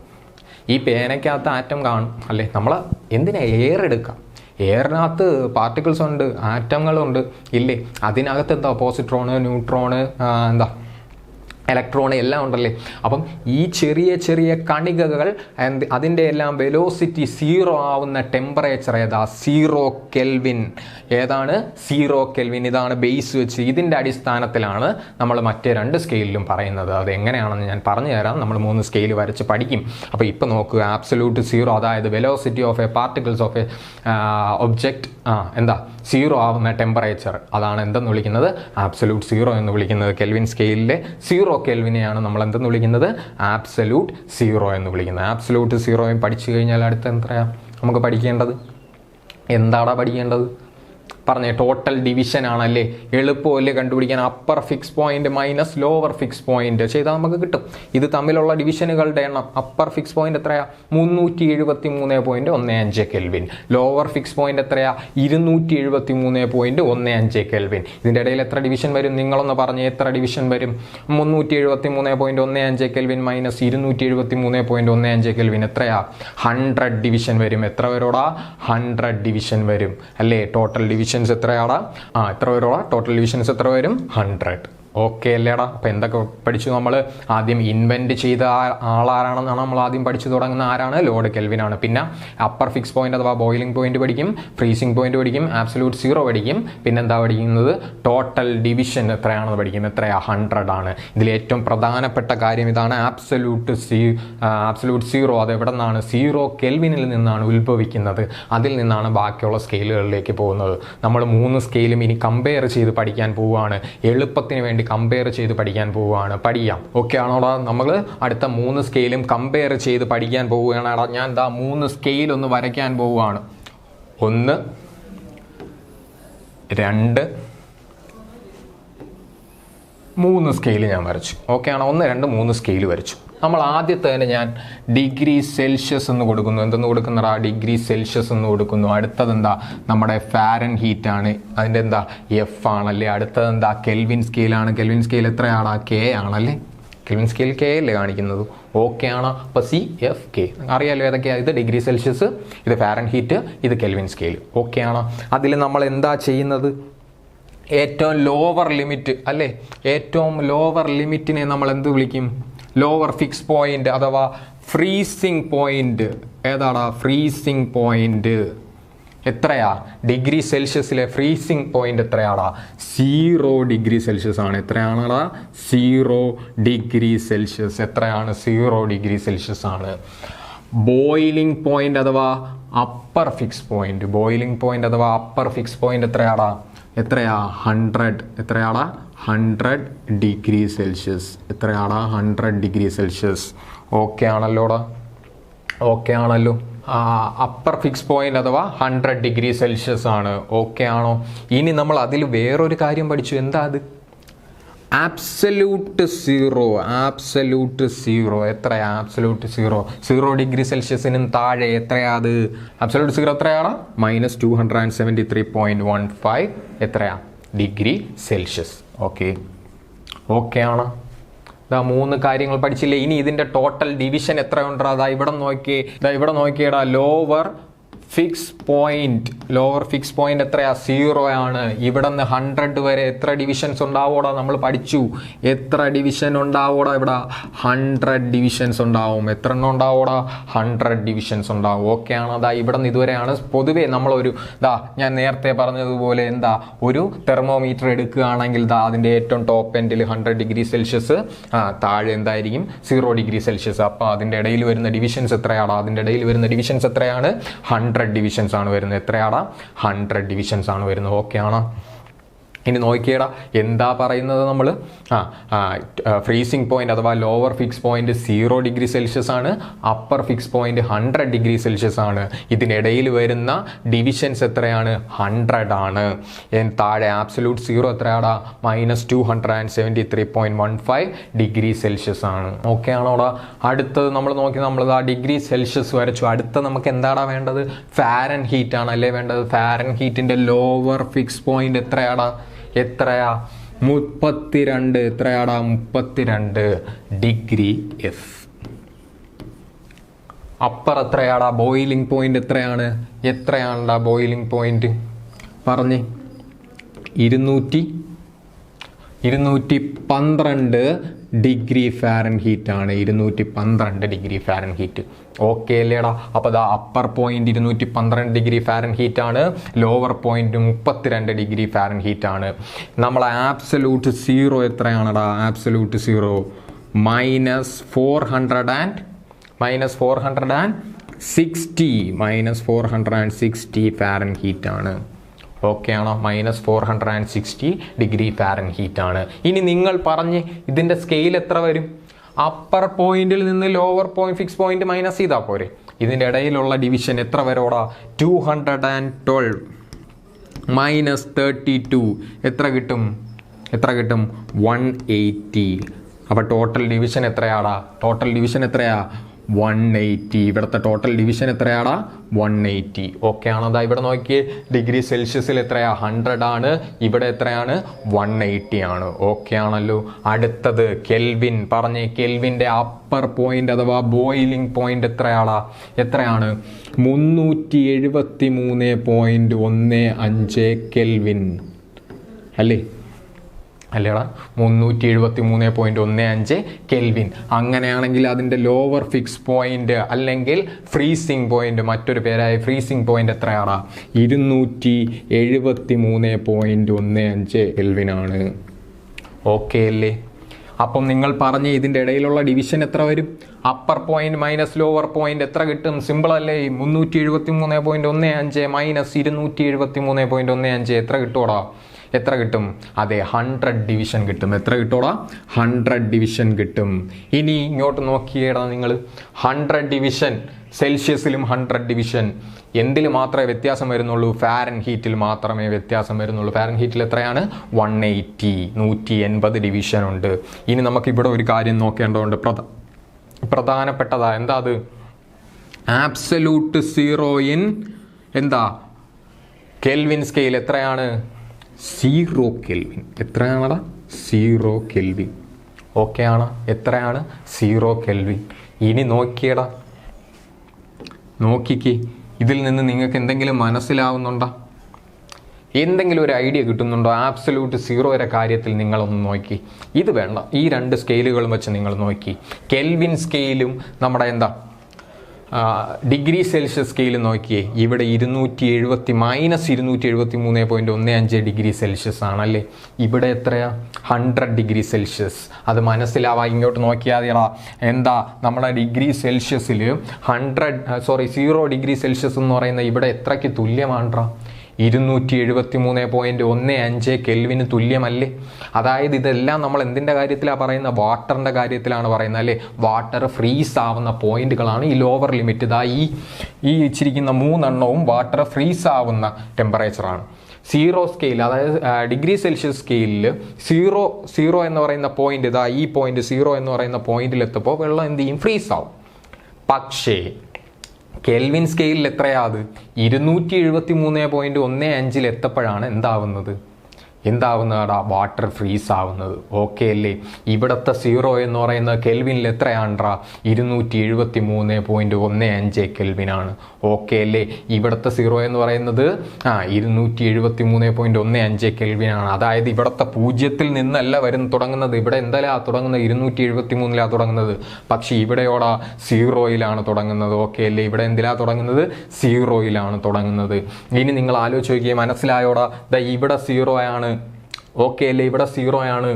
ഈ പേനയ്ക്കകത്ത് ആറ്റം കാണും അല്ലേ? നമ്മൾ എന്തിനാ എയർ എടുക്കാം? എയറിനകത്ത് പാർട്ടിക്കിൾസ് ഉണ്ട്, ആറ്റങ്ങളുണ്ട് ഇല്ലേ? അതിനകത്ത് എന്താ? പോസിട്രോണ്, ന്യൂട്രോണ്, ഇലക്ട്രോൺ എല്ലാം ഉണ്ടല്ലേ. അപ്പം ഈ ചെറിയ ചെറിയ കണികകൾ അതിൻ്റെ എല്ലാം വെലോസിറ്റി 0 ആവുന്ന ടെമ്പറേച്ചർ ഏതാ? 0 കെൽവിൻ. ഏതാണ്? 0 കെൽവിൻ. ഇതാണ് ബേസ് വെച്ച് ഇതിൻ്റെ അടിസ്ഥാനത്തിലാണ് നമ്മൾ മറ്റേ 2 സ്കെയിലിലും പറയുന്നത്. അത് എങ്ങനെയാണെന്ന് ഞാൻ പറഞ്ഞു തരാം. നമ്മൾ 3 സ്കെയിൽ വരച്ച് പഠിക്കും. അപ്പോൾ ഇപ്പോൾ നോക്കുക, ആബ്സല്യൂട്ട് 0, അതായത് velocity of A particles of A object എന്താ 0 ആവുന്ന ടെമ്പറേച്ചർ, അതാണ് എന്തെന്ന് വിളിക്കുന്നത്? ആബ്സല്യൂട്ട് 0 എന്ന് വിളിക്കുന്നത്. കെൽവിൻ സ്കെയിലിലെ 0 കെൽവിനെയാണ് നമ്മൾ എന്തെന്ന് വിളിക്കുന്നത്? ആബ്സല്യൂട്ട് 0 എന്ന് വിളിക്കുന്നത്. ആബ്സല്യൂട്ട് 0 പഠിച്ചു കഴിഞ്ഞാൽ അടുത്ത എത്രയാ നമുക്ക് പഠിക്കേണ്ടത്? എന്താടാ പഠിക്കേണ്ടത്? പറഞ്ഞേ. ടോട്ടൽ ഡിവിഷൻ ആണല്ലേ. എളുപ്പമല്ലേ കണ്ടുപിടിക്കാൻ? Upper fix point minus lower fix point ചെയ്താൽ നമുക്ക് കിട്ടും. ഇത് തമ്മിലുള്ള ഡിവിഷനുകളുടെ എണ്ണം. അപ്പർ ഫിക്സ് പോയിന്റ് എത്രയാ? 373.15 കെൽവിൻ. ലോവർ ഫിക്സ് പോയിന്റ് എത്രയാ? 273.15 കെൽവിൻ. ഇതിൻ്റെ ഇടയിൽ എത്ര ഡിവിഷൻ വരും? നിങ്ങളൊന്ന് പറഞ്ഞേ, എത്ര ഡിവിഷൻ വരും? 373.15 കെൽവിൻ മൈനസ് 273.15 കെൽവിൻ എത്രയാ? 100 ഡിവിഷൻ വരും. എത്ര വരോടാ? 100 ഡിവിഷൻ വരും അല്ലേ. ടോട്ടൽ ഡിവിഷൻസ് എത്രയാടാ? എത്ര വരോടാ? ടോട്ടൽ ഡിവിഷൻസ് എത്ര വരും? 100. ഓക്കെ അല്ലേടാ. അപ്പം എന്തൊക്കെ പഠിച്ചു നമ്മൾ? ആദ്യം ഇൻവെന്റ് ചെയ്ത ആളാരാണെന്നാണ് നമ്മൾ ആദ്യം പഠിച്ചു തുടങ്ങുന്ന. ആരാണ്? ലോർഡ് കെൽവിൻ ആണ്. പിന്നെ അപ്പർ ഫിക്സ് പോയിന്റ് അഥവാ ബോയിലിംഗ് പോയിന്റ് പഠിക്കും, ഫ്രീസിംഗ് പോയിന്റ് പഠിക്കും, ആബ്സല്യൂട്ട് 0 പഠിക്കും. പിന്നെന്താ പഠിക്കുന്നത്? ടോട്ടൽ ഡിവിഷൻ എത്രയാണെന്ന് പഠിക്കും. എത്രയാ? 100 ആണ്. ഇതിൽ ഏറ്റവും പ്രധാനപ്പെട്ട കാര്യം ഇതാണ്. ആബ്സല്യൂട്ട് 0 അത് എവിടെ നിന്നാണ്? 0 കെൽവിനിൽ നിന്നാണ് ഉത്ഭവിക്കുന്നത്. അതിൽ നിന്നാണ് ബാക്കിയുള്ള സ്കെയിലുകളിലേക്ക് പോകുന്നത്. നമ്മൾ 3 സ്കെയിലും ഇനി കമ്പയർ ചെയ്ത് പഠിക്കാൻ പോവുകയാണ്. എളുപ്പത്തിന് വേണ്ടി കമ്പയർ ചെയ്ത് പഠിക്കാൻ പോവുകയാണ്. പഠിക്കാം. ഓക്കെ ആണോടാ? നമ്മൾ അടുത്ത 3 സ്കെയിലും കമ്പയർ ചെയ്ത് പഠിക്കാൻ പോവുകയാണ്. ഞാൻ 3 സ്കെയിൽ ഒന്ന് വരയ്ക്കാൻ പോവുകയാണ്. 1, 2, 3 സ്കെയിൽ ഞാൻ വരച്ചു. ഓക്കെ ആണോ? 1, 2, 3 സ്കെയിൽ വരച്ചു. നമ്മൾ ആദ്യത്തെ തന്നെ ഞാൻ ഡിഗ്രി സെൽഷ്യസ് എന്ന് കൊടുക്കുന്നു. എന്തെന്ന് കൊടുക്കുന്നതാ? ഡിഗ്രി സെൽഷ്യസ് എന്ന് കൊടുക്കുന്നു. അടുത്തത് എന്താ? നമ്മുടെ ഫാരൻ ഹീറ്റ് ആണ്. അതിൻ്റെ എന്താ? എഫ് ആണല്ലേ. അടുത്തത് എന്താ? കെൽവിൻ സ്കെയിലാണ്. കെൽവിൻ സ്കെയിൽ എത്രയാണാ? കെ ആണല്ലേ. കെൽവിൻ സ്കെയിൽ കെ അല്ലേ കാണിക്കുന്നത്. ഓക്കെ ആണോ? അപ്പോൾ CFK അറിയാലോ ഏതൊക്കെയാണ്. ഇത് ഡിഗ്രി സെൽഷ്യസ്, ഇത് ഫാരൻ ഹീറ്റ്, ഇത് കെൽവിൻ സ്കെയിൽ. ഓക്കെ ആണോ? അതിൽ നമ്മൾ എന്താ ചെയ്യുന്നത്? ഏറ്റവും ലോവർ ലിമിറ്റ് അല്ലേ. ഏറ്റവും ലോവർ ലിമിറ്റിനെ നമ്മൾ എന്ത് വിളിക്കും? ലോവർ ഫിക്സ് പോയിന്റ് അഥവാ ഫ്രീസിംഗ് പോയിന്റ്. ഏതാടാ? ഫ്രീസിംഗ് പോയിന്റ് എത്രയാ? ഡിഗ്രി സെൽഷ്യസിലെ ഫ്രീസിംഗ് പോയിന്റ് എത്രയാടാ? 0 ഡിഗ്രി സെൽഷ്യസ് ആണ്. എത്രയാണടാ? 0 ഡിഗ്രി സെൽഷ്യസ്. എത്രയാണ്? 0 ഡിഗ്രി സെൽഷ്യസ് ആണ്. ബോയിലിംഗ് പോയിന്റ് അഥവാ upper fix point. Boiling point അഥവാ അപ്പർ ഫിക്സ് പോയിന്റ് എത്രയാടാ? എത്രയാ? 100. എത്രയാടാ? 100 ഡിഗ്രി സെൽഷ്യസ്. എത്രയാടാ? 100 ഡിഗ്രി സെൽഷ്യസ്. ഓക്കെ ആണല്ലോടാ. ഓക്കെ ആണല്ലോ. അപ്പർ ഫിക്സ് പോയിന്റ് അഥവാ 100 ഡിഗ്രി സെൽഷ്യസ് ആണ്. ഓക്കെ ആണോ? ഇനി നമ്മൾ അതിൽ വേറൊരു കാര്യം പഠിച്ചു. എന്താ അത്? ആബ്സല്യൂട്ട് 0. ആബ്സല്യൂട്ട് 0 എത്രയാ? ആബ്സല്യൂട്ട് 0 ഡിഗ്രി സെൽഷ്യസിനും താഴെ എത്രയാ അത്? ആബ്സല്യൂട്ട് 0 എത്രയാണ്? -273.15 എത്രയാ? Degree Celsius. ഓക്കെ. ഓക്കെ ആണോ? ഇതാ 3 കാര്യങ്ങൾ പഠിച്ചില്ലേ. ഇനി ഇതിന്റെ ടോട്ടൽ ഡിവിഷൻ എത്ര ഉണ്ട്? അതാ ഇവിടെ നോക്കിയേ. ഇവിടെ നോക്കിയേടാ. ലോവർ ഫിക്സ് പോയിന്റ് എത്രയാ? 0 ആണ്. ഇവിടെ നിന്ന് 100 വരെ എത്ര ഡിവിഷൻസ് ഉണ്ടാവോടാ? നമ്മൾ പഠിച്ചു. എത്ര ഡിവിഷൻ ഉണ്ടാവോടാ? ഇവിടെ 100 ഡിവിഷൻസ് ഉണ്ടാവും. എത്ര എണ്ണം ഉണ്ടാവോടാ? 100 ഡിവിഷൻസ് ഉണ്ടാവും. ഓക്കെ ആണ്. അതാ ഇവിടെ നിന്ന് ഇതുവരെയാണ്. പൊതുവേ നമ്മളൊരു ഞാൻ നേരത്തെ പറഞ്ഞതുപോലെ എന്താ ഒരു തെർമോമീറ്റർ എടുക്കുകയാണെങ്കിൽ അതിൻ്റെ ഏറ്റവും ടോപ്പ് എൻഡിൽ 100 ഡിഗ്രി സെൽഷ്യസ്, താഴെ എന്തായിരിക്കും? 0 ഡിഗ്രി സെൽഷ്യസ്. അപ്പോൾ അതിൻ്റെ ഇടയിൽ വരുന്ന ഡിവിഷൻസ് എത്രയാടാ? അതിൻ്റെ ഇടയിൽ വരുന്ന ഡിവിഷൻസ് എത്രയാണ്? 100 ഡിവിഷൻസ് ആണ് വരുന്നത്. എത്രയാടാ? 100 ഡിവിഷൻസ് ആണ് വരുന്നത്. ഓക്കെ ആണോ? ഇനി നോക്കിയേടാ. എന്താ പറയുന്നത് നമ്മൾ? ഫ്രീസിംഗ് പോയിന്റ് അഥവാ lower fix point 0 degree Celsius ആണ്. Upper fix point 100 degree Celsius ആണ്. ഇതിനിടയിൽ വരുന്ന ഡിവിഷൻസ് എത്രയാണ്? 100 ആണ്. താഴെ ആബ്സല്യൂട്ട് 0 എത്രയാടാ? -273.15 ഡിഗ്രി സെൽഷ്യസ് ആണ്. ഓക്കെ ആണോടാ? അടുത്തത് നമ്മൾ ഡിഗ്രി സെൽഷ്യസ് വരച്ചു. അടുത്ത നമുക്ക് എന്താടാ വേണ്ടത്? ഫാരൻ ഹീറ്റ് ആണ് അല്ലേ വേണ്ടത്. ഫാരൻ ഹീറ്റിന്റെ ലോവർ ഫിക്സ് പോയിന്റ് എത്രയാടാ? എത്രയാ? 32. എത്രയാടാ? 32 ഡിഗ്രി എഫ്. അപ്പർ എത്രയാടാ? ബോയിലിംഗ് പോയിന്റ് എത്രയാണ്? എത്രയാണ്ടാ ബോയിലിംഗ് പോയിന്റ്? പറഞ്ഞേ. 212 ഡിഗ്രി ഫാരൻഹീറ്റ് ആണ്, 212 ഡിഗ്രി ഫാരൻഹീറ്റ്. ഓക്കെ അല്ലേടാ? അപ്പോൾ ദാ അപ്പർ പോയിന്റ് 212 ഡിഗ്രി ഫാരൻഹീറ്റ് ആണ്, ലോവർ പോയിന്റ് 32 ഡിഗ്രി ഫാരൻഹീറ്റ് ആണ്. നമ്മളെ ആബ്സലൂട്ട് സീറോ എത്രയാണടാ? ആബ്സലൂട്ട് സീറോ -460 ഫാരൻഹീറ്റ് ആണ്. ഓക്കെ ആണോ? -460 ഡിഗ്രി ഫാരൻഹീറ്റ് ആണ്. ഇനി നിങ്ങൾ പറഞ്ഞ് ഇതിൻ്റെ സ്കെയിൽ എത്ര വരും? അപ്പർ പോയിന്റിൽ നിന്ന് lower point fix point minus ചെയ്താൽ പോരെ? ഇതിൻ്റെ ഇടയിലുള്ള ഡിവിഷൻ എത്ര വരോടാ? 212 -32 എത്ര കിട്ടും? 180. അപ്പോൾ ടോട്ടൽ ഡിവിഷൻ എത്രയാടാ? 180. ഇവിടുത്തെ ടോട്ടൽ ഡിവിഷൻ എത്രയാടാ? 180. ഓക്കെ ആണോ? അതാ ഇവിടെ നോക്കിയേ, ഡിഗ്രി സെൽഷ്യസിൽ എത്രയാ? 100 ആണ്. ഇവിടെ എത്രയാണ്? 180 ആണ്. ഓക്കെ ആണല്ലോ? അടുത്തത് കെൽവിൻ. പറഞ്ഞേ, കെൽവിൻ്റെ അപ്പർ പോയിന്റ് അഥവാ ബോയിലിംഗ് പോയിന്റ് എത്രയാണ്? 373.15 കെൽവിൻ അല്ലേ? അല്ലേടാ? 373.15 കെൽവിൻ. അങ്ങനെയാണെങ്കിൽ അതിൻ്റെ ലോവർ ഫിക്സ് പോയിന്റ് അല്ലെങ്കിൽ ഫ്രീസിംഗ് പോയിന്റ്, മറ്റൊരു പേരായ ഫ്രീസിംഗ് പോയിന്റ് എത്രയാണ്? 273.15 കെൽവിൻ ആണ്. ഓക്കെ അല്ലേ? അപ്പം നിങ്ങൾ പറഞ്ഞ ഇതിൻ്റെ ഇടയിലുള്ള ഡിവിഷൻ എത്ര വരും? Upper point minus lower point എത്ര കിട്ടും? സിമ്പിൾ അല്ലേ? 373.15 മൈനസ് 273.15 എത്ര കിട്ടുമോടാ? എത്ര കിട്ടും? അതെ, 100 ഡിവിഷൻ കിട്ടും. എത്ര കിട്ടോടാ? 100 ഡിവിഷൻ കിട്ടും. ഇനി ഇങ്ങോട്ട് നോക്കിയേടാ നിങ്ങൾ, 100 ഡിവിഷൻ സെൽഷ്യസിലും 100 ഡിവിഷൻ എന്തിൽ മാത്രമേ വ്യത്യാസം വരുന്നുള്ളൂ? ഫാരൻഹീറ്റിൽ മാത്രമേ വ്യത്യാസം വരുന്നുള്ളൂ. ഫാരൻഹീറ്റിൽ എത്രയാണ്? 180, 180 ഡിവിഷൻ ഉണ്ട്. ഇനി നമുക്കിവിടെ ഒരു കാര്യം നോക്കേണ്ടതുണ്ട്, പ്രധാനപ്പെട്ടതാ. എന്താ അത്? ആബ്സലൂട്ട് സീറോ ഇൻ എന്താ കെൽവിൻ സ്കെയിൽ എത്രയാണ്? 0 കെൽവിൻ. എത്രയാണടാ? 0 കെൽവിൻ. ഓക്കെ ആണ്? എത്രയാണ്? 0 കെൽവിൻ. ഇനി നോക്കിയടാ, നോക്കിക്ക്, ഇതിൽ നിന്ന് നിങ്ങൾക്ക് എന്തെങ്കിലും മനസ്സിലാവുന്നുണ്ടോ? എന്തെങ്കിലും ഒരു ഐഡിയ കിട്ടുന്നുണ്ടോ? ആബ്സലൂട്ട് സീറോയുടെ കാര്യത്തിൽ നിങ്ങളൊന്ന് നോക്കി. ഇത് വേണ്ട, ഈ രണ്ട് സ്കെയിലുകളും വെച്ച് നിങ്ങൾ നോക്കി. കെൽവിൻ സ്കെയിലും നമ്മുടെ എന്താ ഡിഗ്രി സെൽഷ്യസ് സ്കെയിൽ നോക്കിയേ. ഇവിടെ -273.15 ഡിഗ്രി സെൽഷ്യസ് ആണല്ലേ. ഇവിടെ എത്രയാ? 100 ഡിഗ്രി സെൽഷ്യസ്. അത് മനസ്സിലാവാ. ഇങ്ങോട്ട് നോക്കിയാൽ എന്താ നമ്മുടെ ഡിഗ്രി സെൽഷ്യസിൽ 0 ഡിഗ്രി സെൽഷ്യസ് എന്ന് പറയുന്ന ഇവിടെ എത്രയ്ക്ക് തുല്യമാണ്ട്രാ? 273.15 കെൽവിന് തുല്യമല്ലേ? അതായത് ഇതെല്ലാം നമ്മൾ എന്തിൻ്റെ കാര്യത്തിലാണ് പറയുന്നത്? വാട്ടറിൻ്റെ കാര്യത്തിലാണ് പറയുന്നത് അല്ലേ? വാട്ടർ ഫ്രീസ് ആവുന്ന പോയിന്റുകളാണ് ഈ ലോവർ ലിമിറ്റ്. ഇതാ ഈ ഇച്ചിരിക്കുന്ന 3 എണ്ണവും വാട്ടർ ഫ്രീസ് ആവുന്ന ടെമ്പറേച്ചറാണ്. 0 സ്കെയിൽ, അതായത് ഡിഗ്രി സെൽഷ്യസ് സ്കെയിലിൽ 0 എന്ന് പറയുന്ന പോയിന്റ്, ഇതാ ഈ പോയിന്റ് 0 എന്ന് പറയുന്ന പോയിന്റിലെത്തപ്പോൾ വെള്ളം എന്ത് ചെയ്യും? ഫ്രീസ് ആവും. പക്ഷേ കെൽവിൻ സ്കെയിലിൽ എത്രയാ? അത് 273.15 എത്തപ്പോഴാണ് എന്താവുന്നതാടാ? വാട്ടർ ഫ്രീസ് ആവുന്നത്. ഓക്കെ അല്ലേ? ഇവിടുത്തെ 0 എന്ന് പറയുന്നത് കെൽവിനിൽ എത്രയാണ്ട്രാ? 273.15 കെൽവിനാണ്. ഓക്കെ അല്ലേ? ഇവിടുത്തെ 0 എന്ന് പറയുന്നത് 273.15 കെൽവിനാണ്. അതായത് ഇവിടുത്തെ 0-ൽ നിന്നല്ല തുടങ്ങുന്നത്. ഇവിടെ എന്തല്ലാ തുടങ്ങുന്നത്? 273-ലാണ് തുടങ്ങുന്നത്. പക്ഷെ ഇവിടെയോടാ 0-യിലാണ് തുടങ്ങുന്നത്. ഓക്കെ അല്ലേ? ഇവിടെ എന്തിലാ തുടങ്ങുന്നത്? 0-യിലാണ് തുടങ്ങുന്നത്. ഇനി നിങ്ങൾ ആലോചിച്ച് നോക്കിയേ, മനസ്സിലായോടാ? ഇവിടെ 0 ആണ്. ഓക്കെ അല്ലേ? ഇവിടെ 0 ആണ്.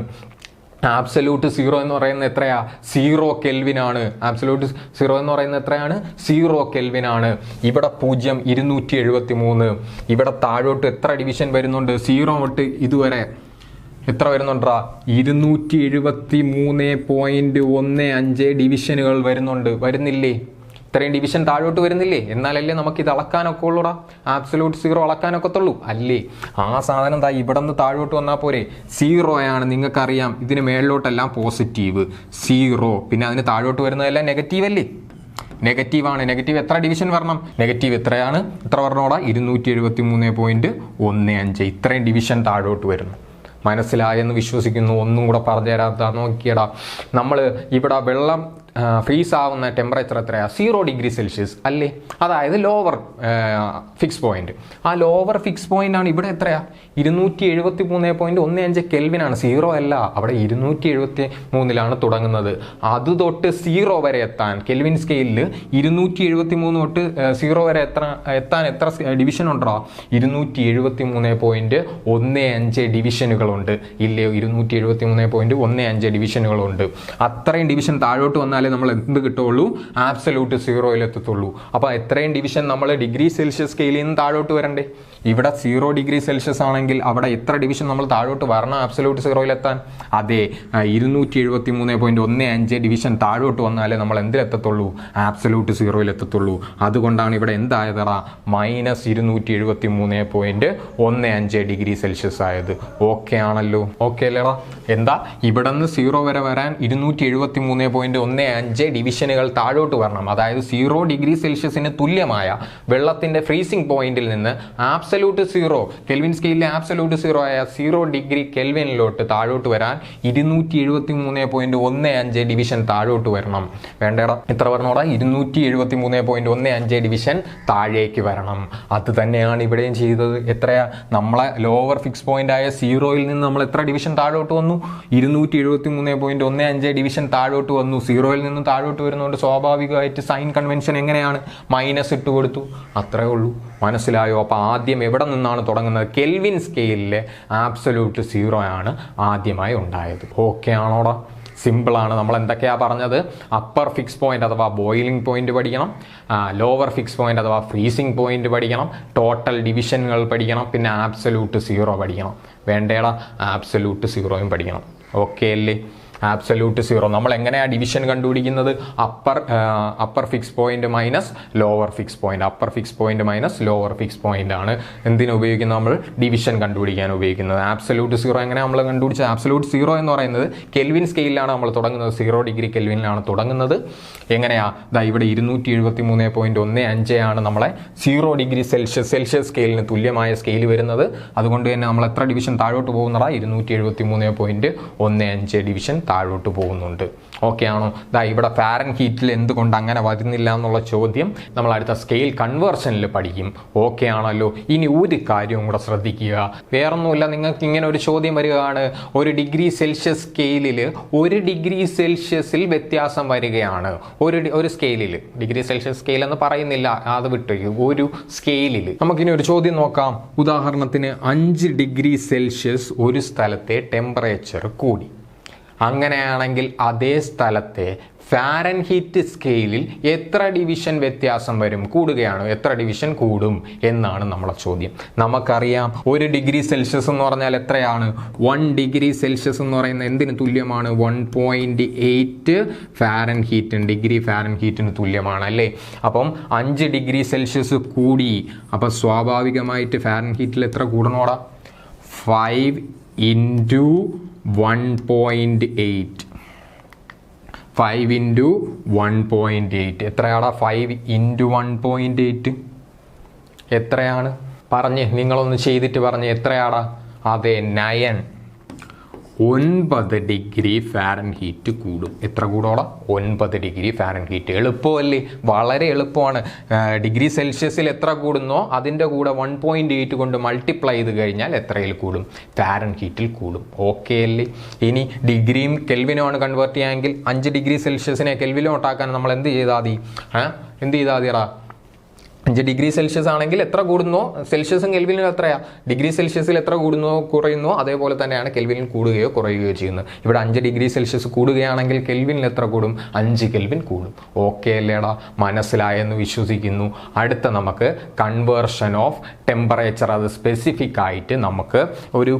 ആബ്സലൂട്ട് 0 എന്ന് പറയുന്നത് എത്രയാ? 0 കെൽവിൻ ആണ്. ആബ്സലൂട്ട് 0 എന്ന് പറയുന്നത് എത്രയാണ്? 0 കെൽവിൻ ആണ്. ഇവിടെ 0 273. ഇവിടെ താഴോട്ട് എത്ര ഡിവിഷൻ വരുന്നുണ്ട്? 0 തൊട്ട് ഇതുവരെ എത്ര വരുന്നുണ്ടാ? 273.15 ഡിവിഷനുകൾ വരുന്നില്ലേ? ഇത്രയും ഡിവിഷൻ താഴോട്ട് വരുന്നില്ലേ? എന്നാലല്ലേ നമുക്ക് ഇത് അളക്കാനൊക്കെ ഉള്ളൂടാ? ആബ്സലൂട്ട് 0 അളക്കാനൊക്കത്തുള്ളൂ അല്ലേ? ആ സാധനം ഇവിടെ നിന്ന് താഴോട്ട് വന്നാൽ പോരെ? 0 ആണ്, നിങ്ങൾക്കറിയാം. ഇതിന് മേളിലോട്ടെല്ലാം പോസിറ്റീവ് 0, പിന്നെ അതിന് താഴോട്ട് വരുന്നതെല്ലാം നെഗറ്റീവ് അല്ലേ? നെഗറ്റീവാണ്. നെഗറ്റീവ് എത്ര ഡിവിഷൻ വരണം? നെഗറ്റീവ് എത്രയാണ്? എത്ര വരണോടാ? 273.15. ഇത്രയും ഡിവിഷൻ താഴോട്ട് വരുന്നു. മനസ്സിലായെന്ന് വിശ്വസിക്കുന്നു. ഒന്നും കൂടെ പറഞ്ഞു തരാത്ത നോക്കിയടാ. നമ്മൾ ഇവിടെ വെള്ളം ഫ്രീസ് ആവുന്ന ടെമ്പറേച്ചർ എത്രയാണ്? 0 ഡിഗ്രി സെൽഷ്യസ് അല്ലേ? അതായത് ലോവർ ഫിക്സ് പോയിന്റ്. ആ ലോവർ ഫിക്സ് പോയിന്റ് ആണ് ഇവിടെ എത്രയാ? 273.15 കെൽവിനാണ്. 0 അല്ല, അവിടെ 273 തുടങ്ങുന്നത്. അത് തൊട്ട് 0 വരെ എത്താൻ കെൽവിൻ സ്കെയിലിൽ 273 തൊട്ട് 0 വരെ എത്താൻ എത്ര ഡിവിഷൻ ഉണ്ടോ? 273.15 ഡിവിഷനുകളുണ്ട് ഇല്ലയോ? 273.15 ഡിവിഷനുകളുണ്ട്. അത്രയും ഡിവിഷൻ താഴോട്ട് വന്നാലേ നമ്മൾ എന്ത് കിട്ടുള്ളൂ? ആബ്സല്യൂട്ട് 0യിൽ എത്തത്തുള്ളൂ. അപ്പോൾ എത്രയും ഡിവിഷൻ നമ്മൾ ഡിഗ്രി സെൽഷ്യസ് സ്കെയിലിൽ നിന്ന് താഴോട്ട് വരണ്ടേ? ഇവിടെ 0 ഡിഗ്രി സെൽഷ്യസ് ആണെങ്കിൽ അവിടെ എത്ര ഡിവിഷൻ നമ്മൾ താഴോട്ട് വരണം ആബ്സല്യൂട്ട് 0യിൽ എത്താൻ? അതെ, 273.15 ഡിവിഷൻ താഴോട്ട് വന്നാലേ നമ്മൾ എന്തിലെത്തത്തുള്ളൂ? ആബ്സല്യൂട്ട് 0യിൽ എത്തത്തുള്ളൂ. അതുകൊണ്ടാണ് ഇവിടെ എന്തായതറ? -273.15 ഡിഗ്രി സെൽഷ്യസ് ആയത്. ഓക്കെ ആണല്ലോ? ഓക്കെ അല്ലേടാ? എന്താ ഇവിടെ നിന്ന് 0 വരെ വരാൻ 273.15 ഡിവിഷനുകൾ താഴോട്ട് വരണം. അതായത് 0 ഡിഗ്രി സെൽഷ്യസിന് തുല്യമായ വെള്ളത്തിന്റെ ഫ്രീസിംഗ് പോയിന്റിൽ നിന്ന് ആബ്സല്യൂട്ട് 0 കെൽവിൻ സ്കെയിലിലെ ആബ്സല്യൂട്ട് 0 ആയ 0 ഡിഗ്രി കെൽവിനിലോട്ട് താഴോട്ട് വരാൻ 273.15 ഡിവിഷൻ താഴോട്ട് വരണം. വേണ്ടേടാ? എത്ര വരണോടാ? 273.15 ഡിവിഷൻ താഴേക്ക് വരണം. അത് തന്നെയാണ് ഇവിടെയും ചെയ്തത്. എത്രയാ? നമ്മളെ ലോവർ ഫിക്സ് പോയിന്റ് ആയ 0യിൽ നിന്ന് നമ്മൾ എത്ര ഡിവിഷൻ താഴോട്ട് വന്നു? 273.15 ഡിവിഷൻ താഴോട്ട് വന്നു. 0യിൽ നിന്ന് താഴോട്ട് വരുന്നതുകൊണ്ട് സ്വാഭാവികമായിട്ട് സൈൻ കൺവെൻഷൻ എങ്ങനെയാണ്? മൈനസ് ഇട്ട് കൊടുത്തു. അത്രേ ഉള്ളൂ. മനസ്സിലായോ? അപ്പോൾ ആദ്യം എവിടെ നിന്നാണ് തുടങ്ങുന്നത്? കെൽവിൻ സ്കെയിലിലെ ആബ്സല്യൂട്ട് 0 ആണ് ആദ്യമായി ഉണ്ടായത്. ഓക്കെ ആണോടാ? സിമ്പിളാണ്. നമ്മൾ എന്തൊക്കെയാണ് പറഞ്ഞത്? അപ്പർ ഫിക്സ് പോയിന്റ് അഥവാ ബോയിലിംഗ് പോയിന്റ് പഠിക്കണം, ലോവർ ഫിക്സ് പോയിന്റ് അഥവാ ഫ്രീസിംഗ് പോയിന്റ് പഠിക്കണം, ടോട്ടൽ ഡിവിഷനുകൾ പഠിക്കണം, പിന്നെ ആബ്സല്യൂട്ട് 0 പഠിക്കണം. വേണ്ടേടാ? ആബ്സല്യൂട്ട് 0യും പഠിക്കണം. ഓക്കെ അല്ലേ? ആബ്സല്യൂട്ട് 0 നമ്മൾ എങ്ങനെയാണ് ഡിവിഷൻ കണ്ടുപിടിക്കുന്നത്? Upper fix point minus lower fix point. Upper fix point minus lower fix point ആണ് എന്തിനു ഉപയോഗിക്കുന്നത്? നമ്മൾ ഡിവിഷൻ കണ്ടുപിടിക്കാൻ ഉപയോഗിക്കുന്നത്. ആബ്സല്യൂട്ട് 0 എങ്ങനെ നമ്മൾ കണ്ടുപിടിച്ചത്? ആബ്സല്യൂട്ട് 0 എന്ന് പറയുന്നത് കെൽവിൻ സ്കെയിലാണ് നമ്മൾ തുടങ്ങുന്നത്. 0 ഡിഗ്രി കെൽവിനിലാണ് തുടങ്ങുന്നത്. എങ്ങനെയാ? ഇവിടെ 273.15 ആണ് നമ്മളെ 0 ഡിഗ്രി സെൽഷ്യസ് സ്കെയിലിന് തുല്യമായ സ്കെയിൽ വരുന്നത്. അതുകൊണ്ട് തന്നെ നമ്മൾ എത്ര ഡിവിഷൻ താഴോട്ട് പോകുന്നതാ? 273.15 ഡിവിഷൻ താഴോട്ട് പോകുന്നുണ്ട്. ഓക്കെ ആണോ? ഇവിടെ ഫാരൻഹീറ്റിൽ എന്തുകൊണ്ട് അങ്ങനെ വരുന്നില്ല എന്നുള്ള ചോദ്യം നമ്മൾ അടുത്ത സ്കെയിൽ കൺവേർഷനിൽ പഠിക്കും. ഓക്കെ ആണല്ലോ? ഇനി ഒരു കാര്യവും കൂടെ ശ്രദ്ധിക്കുക. വേറൊന്നുമില്ല, നിങ്ങൾക്ക് ഇങ്ങനെ ഒരു ചോദ്യം വരികയാണ്, ഒരു ഡിഗ്രി സെൽഷ്യസ് സ്കെയിലിൽ 1 ഡിഗ്രി സെൽഷ്യസിൽ വ്യത്യാസം വരികയാണ്. ഒരു സ്കെയിലിൽ, ഡിഗ്രി സെൽഷ്യസ് സ്കെയിൽ എന്ന് പറയുന്നില്ല, അത് വിട്ട് ഒരു സ്കെയിലിൽ നമുക്കിനി ഒരു ചോദ്യം നോക്കാം. ഉദാഹരണത്തിന് 5 ഡിഗ്രി സെൽഷ്യസ് ഒരു സ്ഥലത്തെ ടെമ്പറേച്ചർ കൂടി. അങ്ങനെയാണെങ്കിൽ അതേ സ്ഥലത്തെ ഫാരൻഹീറ്റ് സ്കെയിലിൽ എത്ര ഡിവിഷൻ വ്യത്യാസം വരും? കൂടുകയാണ്. എത്ര ഡിവിഷൻ കൂടും എന്നാണ് നമ്മളെ ചോദ്യം. നമുക്കറിയാം 1 ഡിഗ്രി സെൽഷ്യസ് എന്ന് പറഞ്ഞാൽ എത്രയാണ്? 1 ഡിഗ്രി സെൽഷ്യസ് എന്ന് പറയുന്നത് എന്തിന് തുല്യമാണ്? 1.8 ഫാരൻഹീറ്റ് ഡിഗ്രി ഫാരൻഹീറ്റിന് തുല്യമാണ് അല്ലേ? അപ്പം 5 ഡിഗ്രി സെൽഷ്യസ് കൂടി. അപ്പം സ്വാഭാവികമായിട്ട് ഫാരൻഹീറ്റിൽ എത്ര കൂടണോടാ? 5 into 1.8. 5 into 1.8 എത്രയാടാ? 5 into 1.8 എത്രയാണ്? പറഞ്ഞ് നിങ്ങളൊന്ന് ചെയ്തിട്ട് പറഞ്ഞ് എത്രയാടാ? അതെ, 9 ഡിഗ്രി ഫാരൻഹീറ്റ് കൂടും. എത്ര കൂടോടാ? 9 ഡിഗ്രി ഫാരൻഹീറ്റ്. എളുപ്പമല്ലേ? വളരെ എളുപ്പമാണ്. ഡിഗ്രി സെൽഷ്യസിൽ എത്ര കൂടുന്നോ അതിൻ്റെ കൂടെ 1.8 കൊണ്ട് മൾട്ടിപ്ലൈ ചെയ്ത് കഴിഞ്ഞാൽ എത്രയിൽ കൂടും? ഫാരൻഹീറ്റിൽ കൂടും. ഓക്കെ അല്ലേ? ഇനി ഡിഗ്രിയും കെൽവിനുമാണ് കൺവേർട്ട് ചെയ്യാമെങ്കിൽ 5 ഡിഗ്രി സെൽഷ്യസിനെ കെൽവിനോട്ടാക്കാൻ നമ്മൾ എന്ത് ചെയ്താൽ മതി? എന്ത് ചെയ്താൽ മതിയടാ? 5 ഡിഗ്രി സെൽഷ്യസ് ആണെങ്കിൽ എത്ര കൂടുന്നോ, സെൽഷ്യസും കെൽവിനും എത്രയാ? ഡിഗ്രി സെൽഷ്യസിൽ എത്ര കൂടുന്നോ കുറയുന്നോ അതേപോലെ തന്നെയാണ് കെൽവിനിൽ കൂടുകയോ കുറയുകയോ ചെയ്യുന്നത്. ഇവിടെ 5 ഡിഗ്രി സെൽഷ്യസ് കൂടുകയാണെങ്കിൽ കെൽവിനിൽ എത്ര കൂടും? 5 കെൽവിൻ കൂടും. ഓക്കെ അല്ലേടാ? മനസ്സിലായെന്ന് വിശ്വസിക്കുന്നു. അടുത്ത നമുക്ക് കൺവേർഷൻ ഓഫ് ടെമ്പറേച്ചർ, അത് സ്പെസിഫിക് ആയിട്ട് നമുക്ക് ഒരു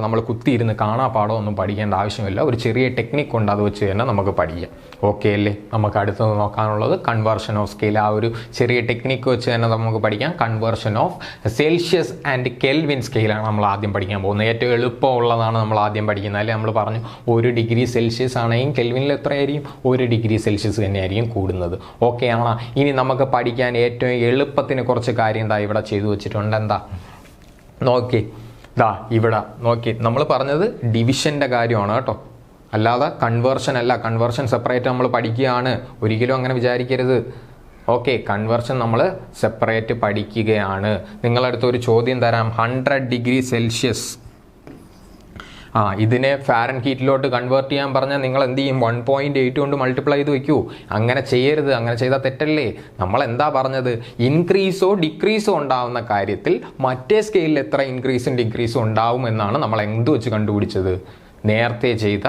നമ്മൾ കുത്തിയിരുന്ന് കാണാപ്പാടോ ഒന്നും പഠിക്കേണ്ട ആവശ്യമില്ല. ഒരു ചെറിയ ടെക്നിക്ക് ഉണ്ട്, അത് വെച്ച് തന്നെ നമുക്ക് പഠിക്കാം. ഓക്കെ അല്ലേ? നമുക്ക് അടുത്തത് നോക്കാനുള്ളത് കൺവേർഷൻ ഓഫ് സ്കെയിൽ. ആ ഒരു ചെറിയ ടെക്നിക്ക് വെച്ച് തന്നെ നമുക്ക് പഠിക്കാം. Conversion of Celsius and Kelvin സ്കെയിലാണ് നമ്മൾ ആദ്യം പഠിക്കാൻ പോകുന്നത്. ഏറ്റവും എളുപ്പമുള്ളതാണ് നമ്മൾ ആദ്യം പഠിക്കുന്നത് അല്ലേ? നമ്മൾ പറഞ്ഞു 1 ഡിഗ്രി സെൽഷ്യസ് ആണെങ്കിൽ കെൽവിനിൽ എത്രയായിരിക്കും? 1 ഡിഗ്രി സെൽഷ്യസ് തന്നെയായിരിക്കും കൂടുന്നത്. ഓക്കെ ആണോ? ഇനി നമുക്ക് പഠിക്കാൻ ഏറ്റവും എളുപ്പത്തിന് കുറച്ച് കാര്യം ഇവിടെ ചെയ്തു വെച്ചിട്ടുണ്ട്. എന്താ നോക്കി? ഇവിടെ നോക്കി, നമ്മൾ പറഞ്ഞത് ഡിവിഷൻ്റെ കാര്യമാണ് കേട്ടോ. അല്ലാതെ കൺവേർഷൻ അല്ല. കൺവേർഷൻ സെപ്പറേറ്റ് നമ്മൾ പഠിക്കുകയാണ്, ഒരിക്കലും അങ്ങനെ വിചാരിക്കരുത്. ഓക്കെ, കൺവേർഷൻ നമ്മൾ സെപ്പറേറ്റ് പഠിക്കുകയാണ്. നിങ്ങളടുത്ത് ഒരു ചോദ്യം തരാം, 100 ഡിഗ്രി സെൽഷ്യസ് ഇതിനെ ഫാരൻഹീറ്റിലോട്ട് കൺവേർട്ട് ചെയ്യാൻ പറഞ്ഞാൽ നിങ്ങൾ എന്ത് ചെയ്യും? 1.8 കൊണ്ട് മൾട്ടിപ്ലൈ ചെയ്ത് വെക്കൂ. അങ്ങനെ ചെയ്യരുത്, അങ്ങനെ ചെയ്താൽ തെറ്റല്ലേ? നമ്മൾ എന്താ പറഞ്ഞത്? ഇൻക്രീസോ ഡിക്രീസോ ഉണ്ടാവുന്ന കാര്യത്തിൽ മറ്റേ സ്കെയിലിൽ എത്ര ഇൻക്രീസും ഡിക്രീസും ഉണ്ടാവും എന്നാണ് നമ്മൾ എന്ത് വെച്ച് കണ്ടുപിടിച്ചത്? നേരത്തെ ചെയ്ത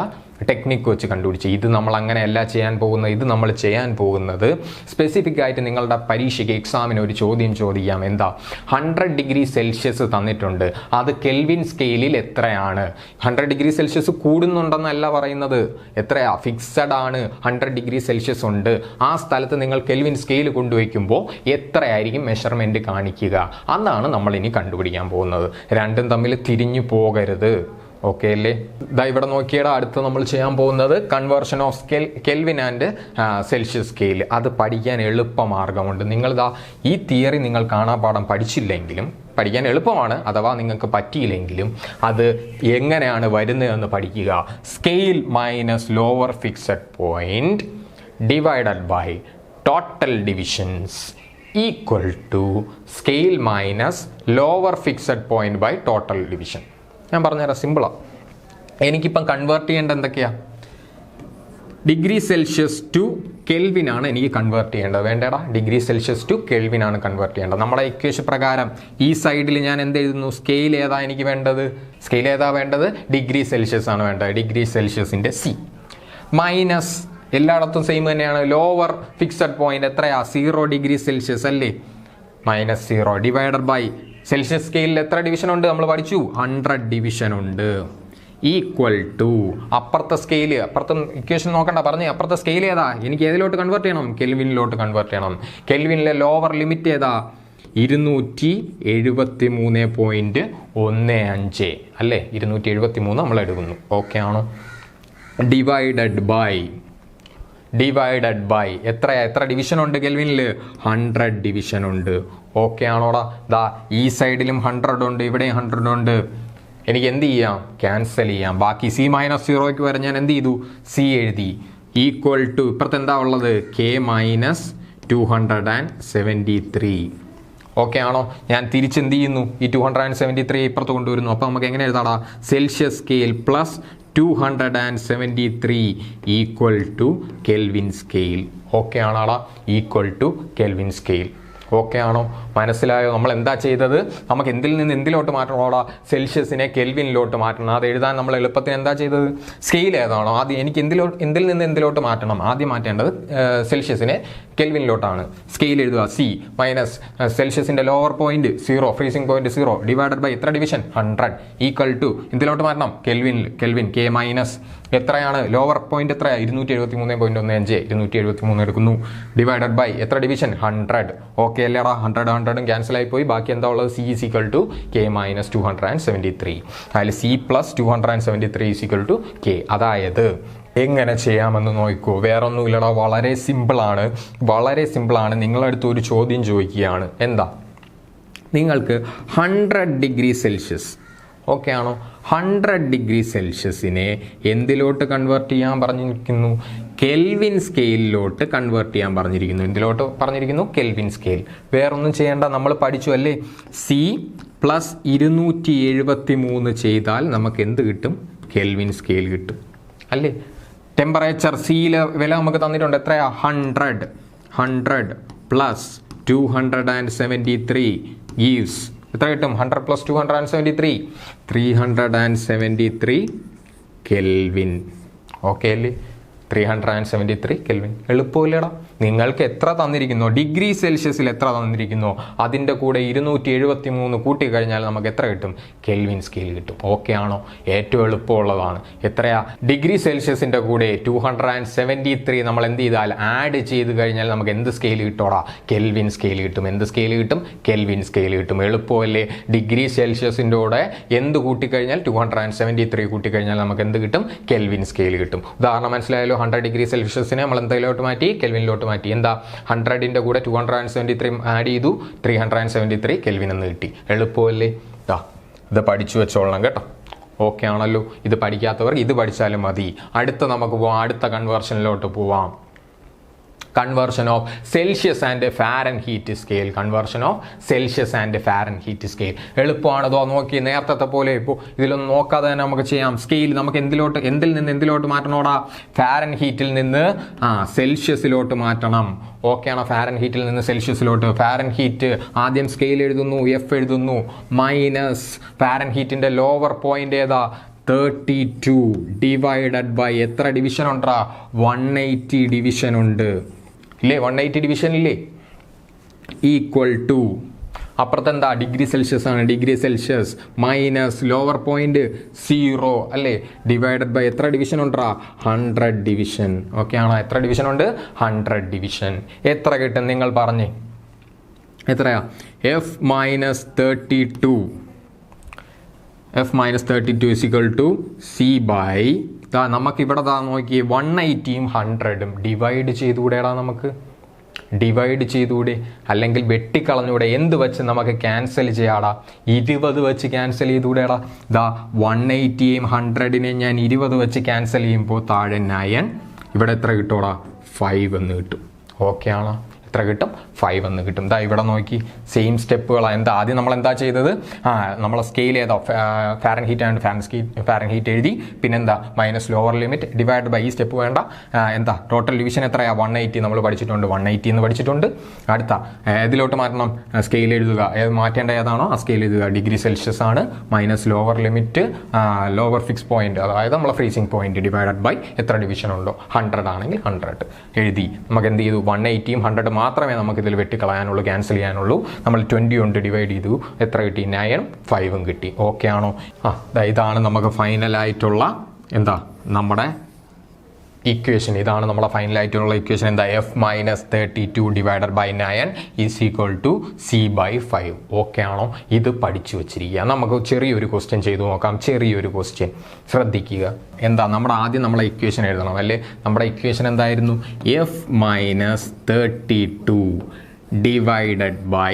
ടെക്നിക്ക് വെച്ച് കണ്ടുപിടിച്ച്. ഇത് നമ്മൾ അങ്ങനെയല്ല ചെയ്യാൻ പോകുന്നത്. ഇത് നമ്മൾ ചെയ്യാൻ പോകുന്നത് സ്പെസിഫിക് ആയിട്ട് നിങ്ങളുടെ പരീക്ഷയ്ക്ക് എക്സാമിന് ഒരു ചോദ്യം ചോദിക്കാം. എന്താ? 100 ഡിഗ്രി സെൽഷ്യസ് തന്നിട്ടുണ്ട്, അത് കെൽവിൻ സ്കെയിലിൽ എത്രയാണ്? 100 ഡിഗ്രി സെൽഷ്യസ് കൂടുന്നുണ്ടെന്നല്ല പറയുന്നത്, എത്രയാ? ഫിക്സഡ് ആണ്. 100 ഡിഗ്രി സെൽഷ്യസ് ഉണ്ട്. ആ സ്ഥലത്ത് നിങ്ങൾ കെൽവിൻ സ്കെയിൽ കൊണ്ടുവയ്ക്കുമ്പോൾ എത്രയായിരിക്കും മെഷർമെൻറ്റ് കാണിക്കുക? അതാണ് നമ്മൾ ഇനി കണ്ടുപിടിക്കാൻ പോകുന്നത്. രണ്ടും തമ്മിൽ തിരിഞ്ഞു പോകരുത്. ഓക്കെ അല്ലേ? ഇതാ ഇവിടെ നോക്കിയാൽ അടുത്ത് നമ്മൾ ചെയ്യാൻ പോകുന്നത് conversion of kelvin and Celsius scale. അത് പഠിക്കാൻ എളുപ്പമാർഗമുണ്ട്. നിങ്ങളിതാ ഈ തിയറി നിങ്ങൾ കാണാപ്പാഠം പഠിച്ചില്ലെങ്കിലും പഠിക്കാൻ എളുപ്പമാണ്. അഥവാ നിങ്ങൾക്ക് പറ്റിയില്ലെങ്കിലും അത് എങ്ങനെയാണ് വരുന്നതെന്ന് പഠിക്കുക. Scale minus lower fixed point divided by total divisions equal to scale minus lower fixed point by total division. ഞാൻ പറഞ്ഞുതരാം, സിമ്പിളാണ്. എനിക്കിപ്പം കൺവേർട്ട് ചെയ്യേണ്ട എന്തൊക്കെയാ? ഡിഗ്രി സെൽഷ്യസ് ടു കെൽവിൻ ആണ് എനിക്ക് കൺവേർട്ട് ചെയ്യേണ്ടത്. വേണ്ടടാ, ഡിഗ്രി സെൽഷ്യസ് ടു കെൽവിൻ ആണ് കൺവേർട്ട് ചെയ്യേണ്ടത്. നമ്മുടെ ഇക്വേഷൻ പ്രകാരം ഈ സൈഡിൽ ഞാൻ എന്ത് എഴുതുന്നു? സ്കെയിൽ ഏതാ എനിക്ക് വേണ്ടത്? സ്കെയിൽ ഏതാ വേണ്ടത്? ഡിഗ്രി സെൽഷ്യസ് ആണ് വേണ്ടത്. ഡിഗ്രി സെൽഷ്യസിൻ്റെ സി മൈനസ്, എല്ലായിടത്തും സെയിം തന്നെയാണ്. ലോവർ ഫിക്സഡ് പോയിന്റ് എത്രയാ? 0 ഡിഗ്രി സെൽഷ്യസ് അല്ലേ? മൈനസ് 0 ഡിവൈഡഡ് ബൈ സെൽഷ്യസ് സ്കെയിലിൽ എത്ര ഡിവിഷൻ ഉണ്ട് നമ്മൾ പഠിച്ചു? 100 ഡിവിഷൻ ഉണ്ട്. ഈക്വൽ ടു അപ്പുറത്തെ സ്കെയില്, അപ്പുറത്തെ ഇക്വേഷൻ നോക്കണ്ട, പറഞ്ഞേ അപ്പുറത്തെ സ്കെയിൽ ഏതാ? എനിക്ക് ഏതിലോട്ട് കൺവേർട്ട് ചെയ്യണം? കെൽവിനിലോട്ട് കൺവേർട്ട് ചെയ്യണം. കെൽവിനിലെ ലോവർ ലിമിറ്റ് ഏതാ? 273.15 അല്ലേ? 273 നമ്മൾ എടുക്കുന്നു. ഓക്കെ ആണോ? ഡിവൈഡഡ് ബൈ എത്ര ഡിവിഷൻ ഉണ്ട് കെൽവിനിൽ? 100 ഡിവിഷൻ ഉണ്ട്. ഓക്കെ ആണോടാ? ദാ ഈ സൈഡിലും 100 ഉണ്ട്, ഇവിടെയും 100 ഉണ്ട്. എനിക്ക് എന്ത് ചെയ്യാം? ക്യാൻസൽ ചെയ്യാം. ബാക്കി സി മൈനസ് 0ക്ക് വരെ ഞാൻ എന്ത് ചെയ്തു? സി എഴുതി. ഈക്വൽ ടു ഇപ്പുറത്ത് എന്താ ഉള്ളത്? K minus 273. ഓക്കെ ആണോ? ഞാൻ തിരിച്ചെന്ത് ചെയ്യുന്നു? ഈ 273 ഇപ്പുറത്ത് കൊണ്ടുവരുന്നു. അപ്പോൾ നമുക്ക് എങ്ങനെ എഴുതാടാ? Celsius scale plus 273 equal to Kelvin scale. Okay ആണോടാ? Equal to Kelvin scale. Okay ആണോ? മനസ്സിലായോ? നമ്മൾ എന്താ ചെയ്തത്? നമുക്ക് എന്തിൽ നിന്ന് എന്തിലോട്ട് മാറ്റണോടാ? സെൽഷ്യസിനെ കെൽവിനിലോട്ട് മാറ്റണം. അത് എഴുതാൻ നമ്മൾ എളുപ്പത്തിന് എന്താ ചെയ്തത്? സ്കെയിൽ ഏതാണോ ആദ്യം എനിക്ക് എന്തിൽ നിന്ന് എന്തിലോട്ട് മാറ്റണം? ആദ്യം മാറ്റേണ്ടത് സെൽഷ്യസിനെ കെൽവിനിലോട്ടാണ്. സ്കെയിൽ എഴുതുക. സി മൈനസ് സെൽഷ്യസിന്റെ lower point 0, freezing point 0 divided by എത്ര ഡിവിഷൻ? 100 ഈക്വൽ ടു എന്തിലോട്ട് മാറ്റണം? കെൽവിൻ കെ മൈനസ് എത്രയാണ്? ലോവർ പോയിന്റ് എത്രയാണ്? 273.15 273 എടുക്കുന്നു. ഡിവൈഡഡ് ബൈ എത്ര ഡിവിഷൻ? 100. ഓക്കെ അല്ലേടാ? 100 ക്യാൻസൽ ആയി പോയി. ബാക്കി എന്താ ഉള്ളത്? C is equal to K minus 273. അതിൽ C plus 273 is equal to K. അതായത് എങ്ങനെ ചെയ്യാമെന്ന് നോക്കൂ. വേറെ ഒന്നുമില്ലടാ, വളരെ സിമ്പിളാണ്. നിങ്ങളടുത്ത് ഒരു ചോദ്യം ചോദിക്കുകയാണ്. എന്താ? നിങ്ങൾക്ക് 100 ഡിഗ്രി സെൽഷ്യസ് ഓക്കെ ആണോ? 100 ഡിഗ്രി സെൽഷ്യസിനെ എന്തിലോട്ട് കൺവേർട്ട് ചെയ്യാൻ പറഞ്ഞിരിക്കുന്നു? കെൽവിൻ സ്കെയിലിലോട്ട് കൺവേർട്ട് ചെയ്യാൻ പറഞ്ഞിരിക്കുന്നു. എന്തിലോട്ട് പറഞ്ഞിരിക്കുന്നു? Kelvin scale. വേറൊന്നും ചെയ്യേണ്ട, നമ്മൾ പഠിച്ചു അല്ലേ? സി പ്ലസ് 273 ചെയ്താൽ നമുക്ക് എന്ത് കിട്ടും? കെൽവിൻ സ്കെയിൽ കിട്ടും അല്ലേ? ടെമ്പറേച്ചർ സിയിലെ വില നമുക്ക് തന്നിട്ടുണ്ട്. എത്രയാ? 100 പ്ലസ് 273 ഗീവ്സ് എത്ര കിട്ടും? 100 പ്ലസ് 273 373 കെൽവിൻ. ഓക്കെ അല്ലേ? 373 കെൽവിൻ. എളുപ്പമില്ലടാ? നിങ്ങൾക്ക് എത്ര തന്നിരിക്കുന്നോ, ഡിഗ്രി സെൽഷ്യസിൽ എത്ര തന്നിരിക്കുന്നോ അതിൻ്റെ കൂടെ 273 കൂട്ടി കഴിഞ്ഞാൽ നമുക്ക് എത്ര കിട്ടും? കെൽവിൻ സ്കെയിൽ കിട്ടും. ഓക്കെ ആണോ? ഏറ്റവും എളുപ്പമുള്ളതാണ്. എത്രയാ? ഡിഗ്രി സെൽഷ്യസിൻ്റെ കൂടെ 273 നമ്മൾ എന്ത് ചെയ്താൽ ആഡ് ചെയ്ത് കഴിഞ്ഞാൽ നമുക്ക് എന്ത് സ്കെയിൽ കിട്ടോടാ? കെൽവിൻ സ്കെയിൽ കിട്ടും. എന്ത് സ്കെയിൽ കിട്ടും? കെൽവിൻ സ്കെയിൽ കിട്ടും. എളുപ്പമല്ലേ? ഡിഗ്രി സെൽഷ്യസിൻ്റെ കൂടെ എന്ത് കൂട്ടിക്കഴിഞ്ഞാൽ 273 കൂട്ടിക്കഴിഞ്ഞാൽ നമുക്ക് എന്ത് കിട്ടും? കെൽവിൻ സ്കെയിൽ കിട്ടും. ഉദാഹരണം മനസ്സിലായല്ലോ? 100 ഡിഗ്രി സെൽഷ്യസിനെ നമ്മൾ എന്തിലോട്ട് മാറ്റി? കെൽവിനിലോട്ട് മാറ്റി. എന്താ? 100ന്റെ കൂടെ 273 ആഡ് ചെയ്തു, 373 കെൽവിൻ എന്ന് കിട്ടി. എളുപ്പമല്ലേ? ഇത് പഠിച്ചു വെച്ചോളണം കേട്ടോ. ഓക്കെ ആണല്ലോ. ഇത് പഠിക്കാത്തവർ ഇത് പഠിച്ചാലും മതി. അടുത്ത നമുക്ക് പോവാം, അടുത്ത കൺവേർഷനിലോട്ട് പോവാം. Conversion of Celsius and Fahrenheit scale. Conversion of Celsius and Fahrenheit scale എളുപ്പമാണ്. അതോ നോക്കി നേരത്തെ പോലെ ഇപ്പോൾ ഇതിലൊന്നും നോക്കാതെ തന്നെ നമുക്ക് ചെയ്യാം. സ്കെയിൽ നമുക്ക് എന്തിൽ നിന്ന് എന്തിലോട്ട് മാറ്റണോടാ? ഫാരൻഹീറ്റിൽ നിന്ന് സെൽഷ്യസിലോട്ട് മാറ്റണം. ഓക്കെ ആണോ? ഫാരൻഹീറ്റിൽ നിന്ന് സെൽഷ്യസിലോട്ട്. ഫാരൻഹീറ്റ് ആദ്യം സ്കെയിൽ എഴുതുന്നു, എഫ് എഴുതുന്നു, മൈനസ് ഫാരൻഹീറ്റിന്റെ ലോവർ പോയിന്റ് ഏതാ? 32 ഡിവൈഡഡ് ബൈ എത്ര ഡിവിഷൻ ഉണ്ടാ? 180 ഡിവിഷൻ ഉണ്ട് ഇല്ലേ? 180 ഡിവിഷൻ ഇല്ലേ? ഈക്വൽ ടു അപ്പുറത്തെന്താ? ഡിഗ്രി സെൽഷ്യസ് ആണ്. Degree Celsius minus lower point 0 അല്ലേ? ഡിവൈഡഡ് ബൈ എത്ര ഡിവിഷൻ ഉണ്ടാ? 100 ഡിവിഷൻ. ഓക്കെ ആണോ? എത്ര ഡിവിഷൻ ഉണ്ട്? 100 ഡിവിഷൻ. എത്ര കിട്ടും നിങ്ങൾ പറഞ്ഞേ? എത്രയാ? F minus 32 is equal to C by നമുക്കിവിടെ നോക്കി 180യും 100ഉം ഡിവൈഡ് ചെയ്തുകൂടെടാ? നമുക്ക് ഡിവൈഡ് ചെയ്തുകൂടെ? അല്ലെങ്കിൽ വെട്ടിക്കളഞ്ഞൂടെ? എന്ത് വെച്ച് നമുക്ക് ക്യാൻസൽ ചെയ്യാടാ? 20 വെച്ച് ക്യാൻസൽ ചെയ്തുകൂടെടാ? 180യും 100നെയും ഞാൻ 20 വെച്ച് ക്യാൻസൽ ചെയ്യുമ്പോൾ താഴെ 9, ഇവിടെ എത്ര കിട്ടോടാ? 5 എന്ന് കിട്ടും. ഓക്കെ ആണോ? എത്ര കിട്ടും? 5 എന്ന് കിട്ടും. ഇവിടെ നോക്കി സെയിം സ്റ്റെപ്പുകളാണ്. എന്താ ആദ്യം നമ്മൾ എന്താ ചെയ്തത്? നമ്മളെ സ്കെയിൽ ചെയ്തോ? ഫാരൻഹീറ്റ് ആൻഡ് ഫാരൻഹീറ്റ് എഴുതി. പിന്നെന്താ? Minus lower limit divide by. ഈ സ്റ്റെപ്പ് വേണ്ട. എന്താ ടോട്ടൽ ഡിവിഷൻ എത്രയാ? 180 നമ്മൾ പഠിച്ചിട്ടുണ്ട്. 180 എന്ന് പഠിച്ചിട്ടുണ്ട്. അടുത്ത ഇതിലോട്ട് മാറ്റണം. സ്കെയിൽ എഴുതുക. മാറ്റേണ്ട ഏതാണോ ആ സ്കെയിൽ എഴുതുക. ഡിഗ്രി സെൽഷ്യസ് ആണ്. Minus lower limit, lower fix point, അതായത് നമ്മളെ ഫ്രീസിംഗ് പോയിന്റ് ഡിവൈഡഡ് ബൈ എത്ര ഡിവിഷൻ ഉണ്ടോ? 100 ആണെങ്കിൽ 100 എഴുതി. നമുക്ക് എന്ത് ചെയ്തു? 180യും 100 മാത്രമേ നമുക്ക് ഇതിൽ വെട്ടിക്കളയാനുള്ളൂ, ക്യാൻസൽ ചെയ്യാനുള്ളൂ. നമ്മൾ 20 കൊണ്ട് ഡിവൈഡ് ചെയ്തു. എത്ര കിട്ടി? 9ഉം 5ഉം കിട്ടി. ഓക്കെ ആണോ? ഇതാണ് നമുക്ക് ഫൈനലായിട്ടുള്ള എന്താ നമ്മുടെ ഇക്വേഷൻ. ഇതാണ് നമ്മളെ ഫൈനലായിട്ടുള്ള ഇക്വേഷൻ. എന്താ? F minus 32 divided by 9 is equal to C by 5. Okay ആണോ? ഇത് പഠിച്ചു വെച്ചിരിക്കുക. നമുക്ക് ചെറിയൊരു ക്വസ്റ്റ്യൻ ചെയ്തു നോക്കാം. ചെറിയൊരു ക്വസ്റ്റ്യൻ ശ്രദ്ധിക്കുക. എന്താ? നമ്മുടെ ആദ്യം നമ്മളെ ഇക്വേഷൻ എഴുതണം അല്ലേ? നമ്മുടെ ഇക്വേഷൻ എന്തായിരുന്നു? F minus 32 divided by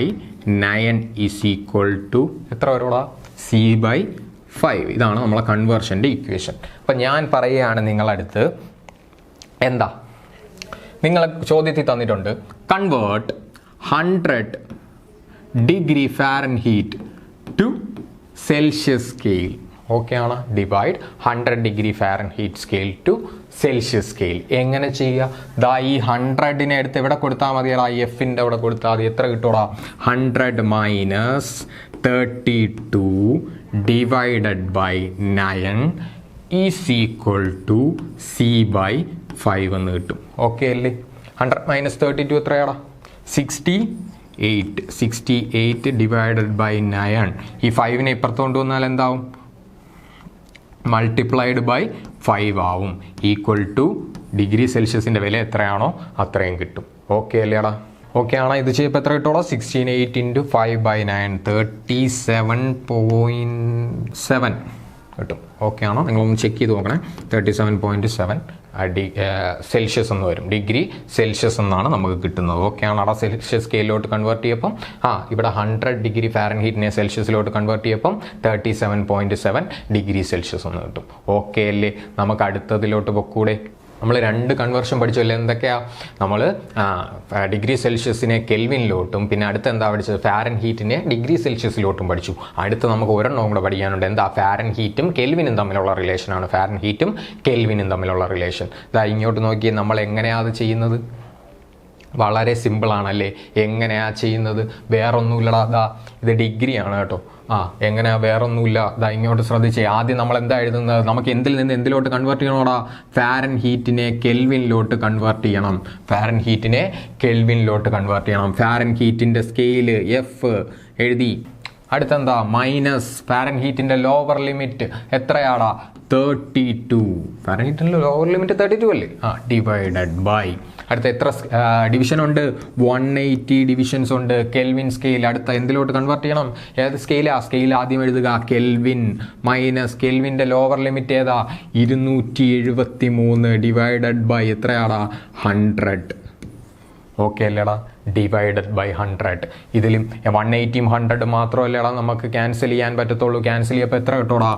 9 is equal to എത്ര വരോടാ? C by 5. ഇതാണ് നമ്മളെ കൺവേർഷൻ്റെ ഇക്വേഷൻ. അപ്പം ഞാൻ പറയുകയാണ് നിങ്ങളടുത്ത് എന്താ? നിങ്ങൾ ചോദ്യത്തിൽ തന്നിട്ടുണ്ട് convert 100 degree Fahrenheit to Celsius scale. Okay ആണ്? Divide 100 degree Fahrenheit scale to Celsius scale. എങ്ങനെ ചെയ്യുക? ഈ 100നെ എടുത്ത് എവിടെ കൊടുത്താൽ മതിയാ? എഫിൻ്റെ അവിടെ കൊടുത്താൽ മതി. എത്ര കിട്ടൂടാ? 100 minus 32 divided by 9 is equal to C by 5 എന്ന് കിട്ടും. ഓക്കെ അല്ലേ? 100 മൈനസ് 32 എത്രയാടാ? 68. 68 divided by 9. ഈ 5നെ ഇപ്പുറത്ത് കൊണ്ടുവന്നാൽ എന്താവും? മൾട്ടിപ്ലൈഡ് ബൈ 5 ആവും. ഈക്വൽ ടു ഡിഗ്രി സെൽഷ്യസിൻ്റെ വില എത്രയാണോ അത്രയും കിട്ടും. ഓക്കെ അല്ലേടാ? ഓക്കെ ആണോ? ഇത് ചെയ്യുമ്പോൾ എത്ര കിട്ടുമോ? 16 × 5/9 37.7 കിട്ടും. ഓക്കെ ആണോ? നിങ്ങളൊന്ന് ചെക്ക് ചെയ്ത് നോക്കണേ. 37.7 സെൽഷ്യസ് എന്ന് വരും. ഡിഗ്രി സെൽഷ്യസ് എന്നാണ് നമുക്ക് കിട്ടുന്നത്. ഓക്കെ ആണോ? അവിടെ സെൽഷ്യസ് സ്കെയിലോട്ട് കൺവേർട്ട് ചെയ്യപ്പം ഇവിടെ 100 ഡിഗ്രി ഫാരൻഹീറ്റിനെ സെൽഷ്യസിലോട്ട് കൺവേർട്ട് ചെയ്യപ്പം 37.7 ഡിഗ്രി സെൽഷ്യസ് എന്ന് കിട്ടും. ഓക്കെ അല്ലേ? നമുക്ക് അടുത്തതിലോട്ട് പൊക്കൂടെ? നമ്മൾ 2 കൺവേർഷൻ പഠിച്ചല്ലേ? എന്തൊക്കെയാ? നമ്മൾ ഡിഗ്രി സെൽഷ്യസിനെ കെൽവിനിലോട്ടും പിന്നെ അടുത്ത് എന്താ പഠിച്ചത്? ഫാരൻഹീറ്റിനെ ഡിഗ്രി സെൽഷ്യസിലോട്ടും പഠിച്ചു. അടുത്ത് നമുക്ക് ഒരെണ്ണം കൂടെ പഠിക്കാനുണ്ട്. എന്താ? ഫാരൻഹീറ്റും കെൽവിനും തമ്മിലുള്ള റിലേഷനാണ്. ഫാരൻഹീറ്റും കെൽവിനും തമ്മിലുള്ള റിലേഷൻ. ഇങ്ങോട്ട് നോക്കിയേ, നമ്മൾ എങ്ങനെയാണ് അത് ചെയ്യുന്നത്? വളരെ സിമ്പിളാണല്ലേ? എങ്ങനെയാണ് ചെയ്യുന്നത്? വേറൊന്നുമില്ലടാ. ഇത് ഡിഗ്രിയാണ് കേട്ടോ. എങ്ങനെയാ? വേറൊന്നുമില്ല. ഇങ്ങോട്ട് ശ്രദ്ധിച്ചേ. ആദ്യം നമ്മൾ എന്താ എഴുതുന്നത്? നമുക്ക് എന്തിൽ നിന്ന് എന്തിലോട്ട് കൺവേർട്ട് ചെയ്യണോടാ? ഫാരൻഹീറ്റിനെ കെൽവിനിലോട്ട് കൺവേർട്ട് ചെയ്യണം. ഫാരൻഹീറ്റിനെ കെൽവിനിലോട്ട് കൺവേർട്ട് ചെയ്യണം. ഫാരൻഹീറ്റിൻ്റെ സ്കെയില് എഫ് എഴുതി. അടുത്തെന്താ? മൈനസ് ഫാരൻഹീറ്റിൻ്റെ ലോവർ ലിമിറ്റ് എത്രയാടാ? 32. ഫാരൻഹീറ്റിൻ്റെ ലോവർ ലിമിറ്റ് 32 അല്ലേ? ഡിവൈഡഡ് ബൈ അടുത്ത എത്ര ഡിവിഷൻ ഉണ്ട്? 180 ഡിവിഷൻസ് ഉണ്ട്. കെൽവിൻ സ്കെയിൽ അടുത്ത എന്തിലോട്ട് കൺവേർട്ട് ചെയ്യണം? ഏത് സ്കെയിലാ? സ്കെയിൽ ആദ്യം എഴുതുക. കെൽവിൻ മൈനസ് കെൽവിൻ്റെ ലോവർ ലിമിറ്റ് ഏതാ? 273 ഡിവൈഡഡ് ബൈ എത്രയാടാ? 100. ഓക്കെ അല്ലേടാ? Divided by 100. ഇതിലും 180 100 മാത്രമല്ലടാ നമുക്ക് ക്യാൻസൽ ചെയ്യാൻ പറ്റത്തുള്ളൂ. ക്യാൻസൽ ചെയ്യപ്പോൾ എത്ര കിട്ടൂടാ?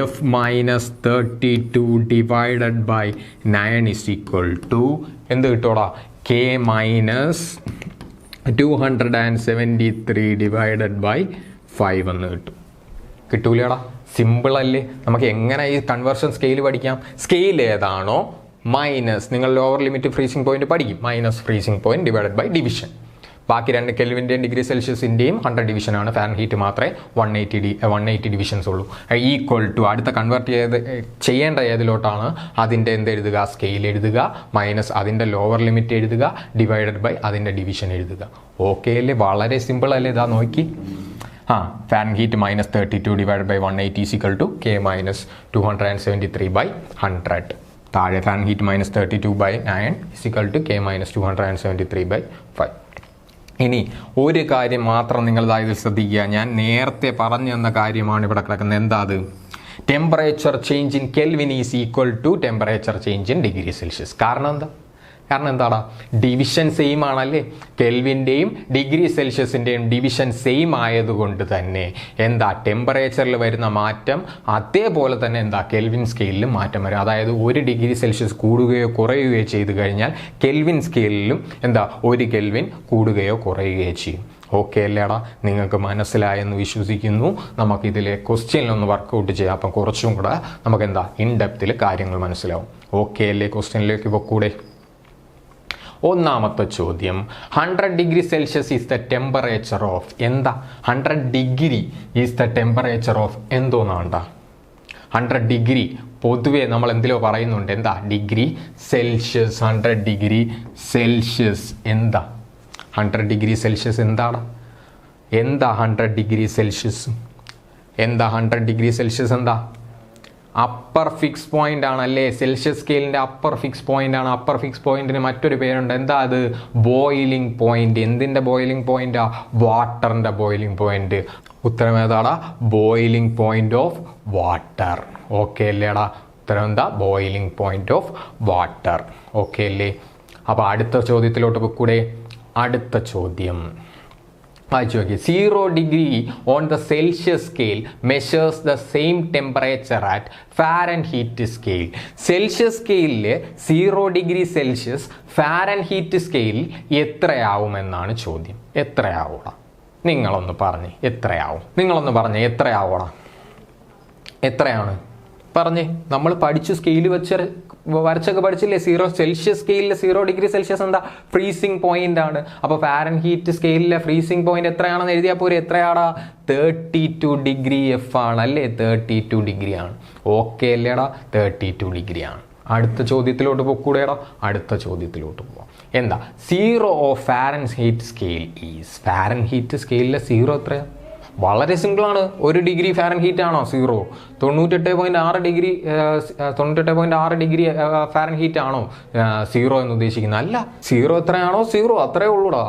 F minus 32 divided by 9 is equal to എന്ത് കിട്ടൂടാ? K minus 273 ഡിവൈഡഡ് ബൈ 5 എന്ന് കിട്ടും. കിട്ടൂലടാ? സിമ്പിൾ അല്ലേ? നമുക്ക് എങ്ങനെ ഈ കൺവേർഷൻ സ്കെയിൽ പഠിക്കാം? സ്കെയിൽ ഏതാണോ മൈനസ്, നിങ്ങൾ ലോവർ ലിമിറ്റ് ഫ്രീസിംഗ് പോയിന്റ് പഠിക്കും, minus freezing point divided by division. ബാക്കി രണ്ട് കെൽവിൻ്റെയും ഡിഗ്രി സെൽഷ്യസിൻ്റെയും 100 ഡിവിഷനാണ്. ഫാരൻഹീറ്റ് മാത്രമേ 180 ഡിവിഷൻസ് ഉള്ളൂ. ഈക്വൽ ടു അടുത്ത കൺവേർട്ട് ചെയ്യേണ്ട ഏതിലോട്ടാണ്? അതിൻ്റെ എന്ത് എഴുതുക? സ്കെയിൽ എഴുതുക, മൈനസ് അതിൻ്റെ ലോവർ ലിമിറ്റ് എഴുതുക, ഡിവൈഡഡ് ബൈ അതിൻ്റെ ഡിവിഷൻ എഴുതുക. ഓക്കെ അല്ലേ? വളരെ സിമ്പിൾ അല്ലേ? ഇതാ നോക്കി. Fahrenheit minus 32 divide by 180 is equal to K minus 273 by 100. താഴെ Fahrenheit minus 32 by 9 is equal to K minus 273 by 5. ഇനി ഒരു കാര്യം മാത്രം നിങ്ങൾ ഇതിൽ ശ്രദ്ധിക്കുക. ഞാൻ നേരത്തെ പറഞ്ഞു തന്ന കാര്യമാണ് ഇവിടെ കിടക്കുന്നത്. എന്താ അത്? Temperature change in Kelvin is equal to temperature change in degree Celsius. കാരണം എന്താടാ? ഡിവിഷൻ സെയിം ആണല്ലേ? കെൽവിൻ്റെയും ഡിഗ്രി സെൽഷ്യസിൻ്റെയും ഡിവിഷൻ സെയിം ആയതുകൊണ്ട് തന്നെ എന്താ ടെമ്പറേച്ചറിൽ വരുന്ന മാറ്റം അതേപോലെ തന്നെ എന്താ കെൽവിൻ സ്കെയിലിലും മാറ്റം വരും. അതായത് 1 ഡിഗ്രി സെൽഷ്യസ് കൂടുകയോ കുറയുകയോ ചെയ്തു കഴിഞ്ഞാൽ കെൽവിൻ സ്കെയിലിലും എന്താ 1 കെൽവിൻ കൂടുകയോ കുറയുകയോ ചെയ്യും. ഓക്കെ അല്ലേടാ? നിങ്ങൾക്ക് മനസ്സിലായെന്ന് വിശ്വസിക്കുന്നു. നമുക്കിതിലെ ക്വസ്റ്റ്യനിലൊന്ന് വർക്കൗട്ട് ചെയ്യാം. അപ്പം കുറച്ചും കൂടെ നമുക്ക് എന്താ ഇൻ ഡെപ്തിൽ കാര്യങ്ങൾ മനസ്സിലാവും. ഓക്കെ അല്ലേ? ക്വസ്റ്റ്യനിലേക്ക് പോക്കൂടെ? ഒന്നാമത്തെ ചോദ്യം, 100 degree Celsius is the temperature of എന്താ? 100 degree is the temperature of എന്തോന്നാണ്ട? 100 ഡിഗ്രി പൊതുവെ നമ്മൾ എന്തിലോ പറയുന്നുണ്ട്. എന്താ? Degree Celsius. 100 ഡിഗ്രി സെൽഷ്യസ് എന്താ? 100 ഡിഗ്രി സെൽഷ്യസ് എന്താടാ? എന്താ 100 ഡിഗ്രി സെൽഷ്യസ്? എന്താ 100 ഡിഗ്രി സെൽഷ്യസ്? എന്താ? അപ്പർ ഫിക്സ് പോയിന്റ് ആണല്ലേ? സെൽഷ്യസ് സ്കെയിലിൻ്റെ അപ്പർ ഫിക്സ് പോയിന്റ് ആണ്. അപ്പർ ഫിക്സ് പോയിന്റിന് മറ്റൊരു പേരുണ്ട്. എന്താ അത്? Boiling point. എന്തിൻ്റെ ബോയിലിംഗ് പോയിന്റാ? വാട്ടറിൻ്റെ ബോയിലിംഗ് പോയിന്റ്. ഉത്തരം ഏതാടാ? Boiling point of water. Okay അല്ലേടാ? ഉത്തരം എന്താ? Boiling point of water. Okay അല്ലേ? അപ്പോൾ അടുത്ത ചോദ്യത്തിലോട്ട് പോയിക്കൂടെ? അടുത്ത ചോദ്യം വായിച്ചു നോക്കി. 0 degree on the Celsius scale measures the same temperature at Fahrenheit scale. Celsius സ്കെയിലിൽ 0 ഡിഗ്രി സെൽഷ്യസ് ഫാരൻഹീറ്റ് സ്കെയിലിൽ എത്രയാവുമെന്നാണ് ചോദ്യം. എത്രയാവൂടാ? നിങ്ങളൊന്ന് പറഞ്ഞേ എത്രയാവും? നിങ്ങളൊന്ന് പറഞ്ഞേ എത്രയാവൂടാ? എത്രയാണ് പറഞ്ഞേ? നമ്മൾ പഠിച്ചു, സ്കെയിൽ വരച്ചൊക്കെ പഠിച്ചില്ലേ? 0 സെൽഷ്യസ് സ്കെയിലിലെ 0 ഡിഗ്രി സെൽഷ്യസ് എന്താ? ഫ്രീസിംഗ് പോയിന്റ് ആണ്. അപ്പോൾ ഫാരൻഹീറ്റ് സ്കെയിലിലെ ഫ്രീസിംഗ് പോയിന്റ് എത്രയാണെന്ന് എഴുതിയാൽ പോരെ? എത്രയാടാ? 32 ഡിഗ്രി എഫ് ആണ് അല്ലേ? 32 ഡിഗ്രി ആണ്. ഓക്കെ അല്ലേടാ? 32 ഡിഗ്രി ആണ്. അടുത്ത ചോദ്യത്തിലോട്ട് പോക്കൂടെടാ? അടുത്ത ചോദ്യത്തിലോട്ട് പോവാം. എന്താ? 0 of Fahrenheit scale is. Fahrenheit സ്കെയിലിലെ 0 എത്രയാണ്? വളരെ സിമ്പിളാണ്. 1 ഡിഗ്രി ഫാരൻഹീറ്റ് ആണോ 0? 98.6 ഡിഗ്രി 98.6 ഡിഗ്രി ഫാരൻഹീറ്റ് ആണോ 0 എന്ന് ഉദ്ദേശിക്കുന്നത്? അല്ല. 0 എത്രയാണോ 0 അത്രേ ഉള്ളൂടാ.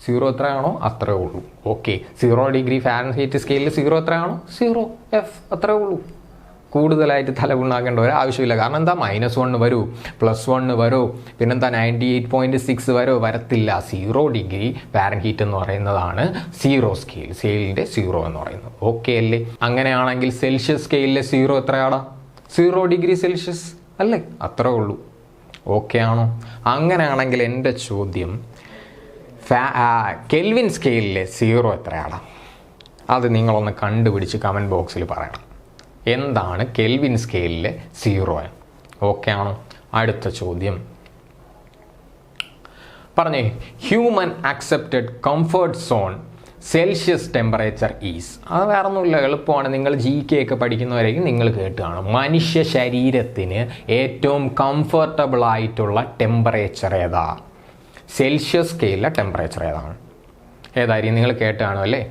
0 എത്രയാണോ അത്രേ ഉള്ളൂ. ഓക്കെ. 0 ഡിഗ്രി ഫാരൻഹീറ്റ് സ്കെയിലിൽ 0 എത്രയാണോ 0 എഫ് അത്രേ ഉള്ളൂ. കൂടുതലായിട്ട് തലപുണ്ണാക്കേണ്ട ഒരു ആവശ്യമില്ല. കാരണം എന്താ? -1 വരൂ, +1 വരൂ, പിന്നെന്താ 98.6 വരൂ? വരത്തില്ല. 0 ഡിഗ്രി ഫാരൻഹീറ്റ് എന്ന് പറയുന്നതാണ് 0 സ്കെയിൽ. സ്കെയിലിൻ്റെ 0 എന്ന് പറയുന്നത്. ഓക്കെ അല്ലേ? അങ്ങനെയാണെങ്കിൽ സെൽഷ്യസ് സ്കെയിലിലെ 0 എത്രയാടാ? 0 ഡിഗ്രി സെൽഷ്യസ് അല്ലേ? അത്രേ ഉള്ളൂ. ഓക്കെ ആണോ? അങ്ങനെയാണെങ്കിൽ എൻ്റെ ചോദ്യം, കെൽവിൻ സ്കെയിലിലെ 0 എത്രയാടാ? അത് നിങ്ങളൊന്ന് കണ്ടുപിടിച്ച് കമൻറ്റ് ബോക്സിൽ പറയണം. എന്താണ് കെൽവിൻ സ്കെയിലിലെ 0? ഓക്കെ ആണോ? അടുത്ത ചോദ്യം പറഞ്ഞേ. Human accepted comfort zone Celsius temperature is. അത് വേറെ ഒന്നുമില്ല, എളുപ്പമാണ്. നിങ്ങൾ GK ഒക്കെ പഠിക്കുന്നവരേക്കും നിങ്ങൾ കേട്ടാണ്. മനുഷ്യ ശരീരത്തിന് ഏറ്റവും കംഫർട്ടബിൾ ആയിട്ടുള്ള ടെമ്പറേച്ചർ ഏതാ? സെൽഷ്യസ് സ്കെയിലിലെ ടെമ്പറേച്ചർ ഏതാണ്? ഏതായിരിക്കും? നിങ്ങൾ കേട്ടാണോ അല്ലേ?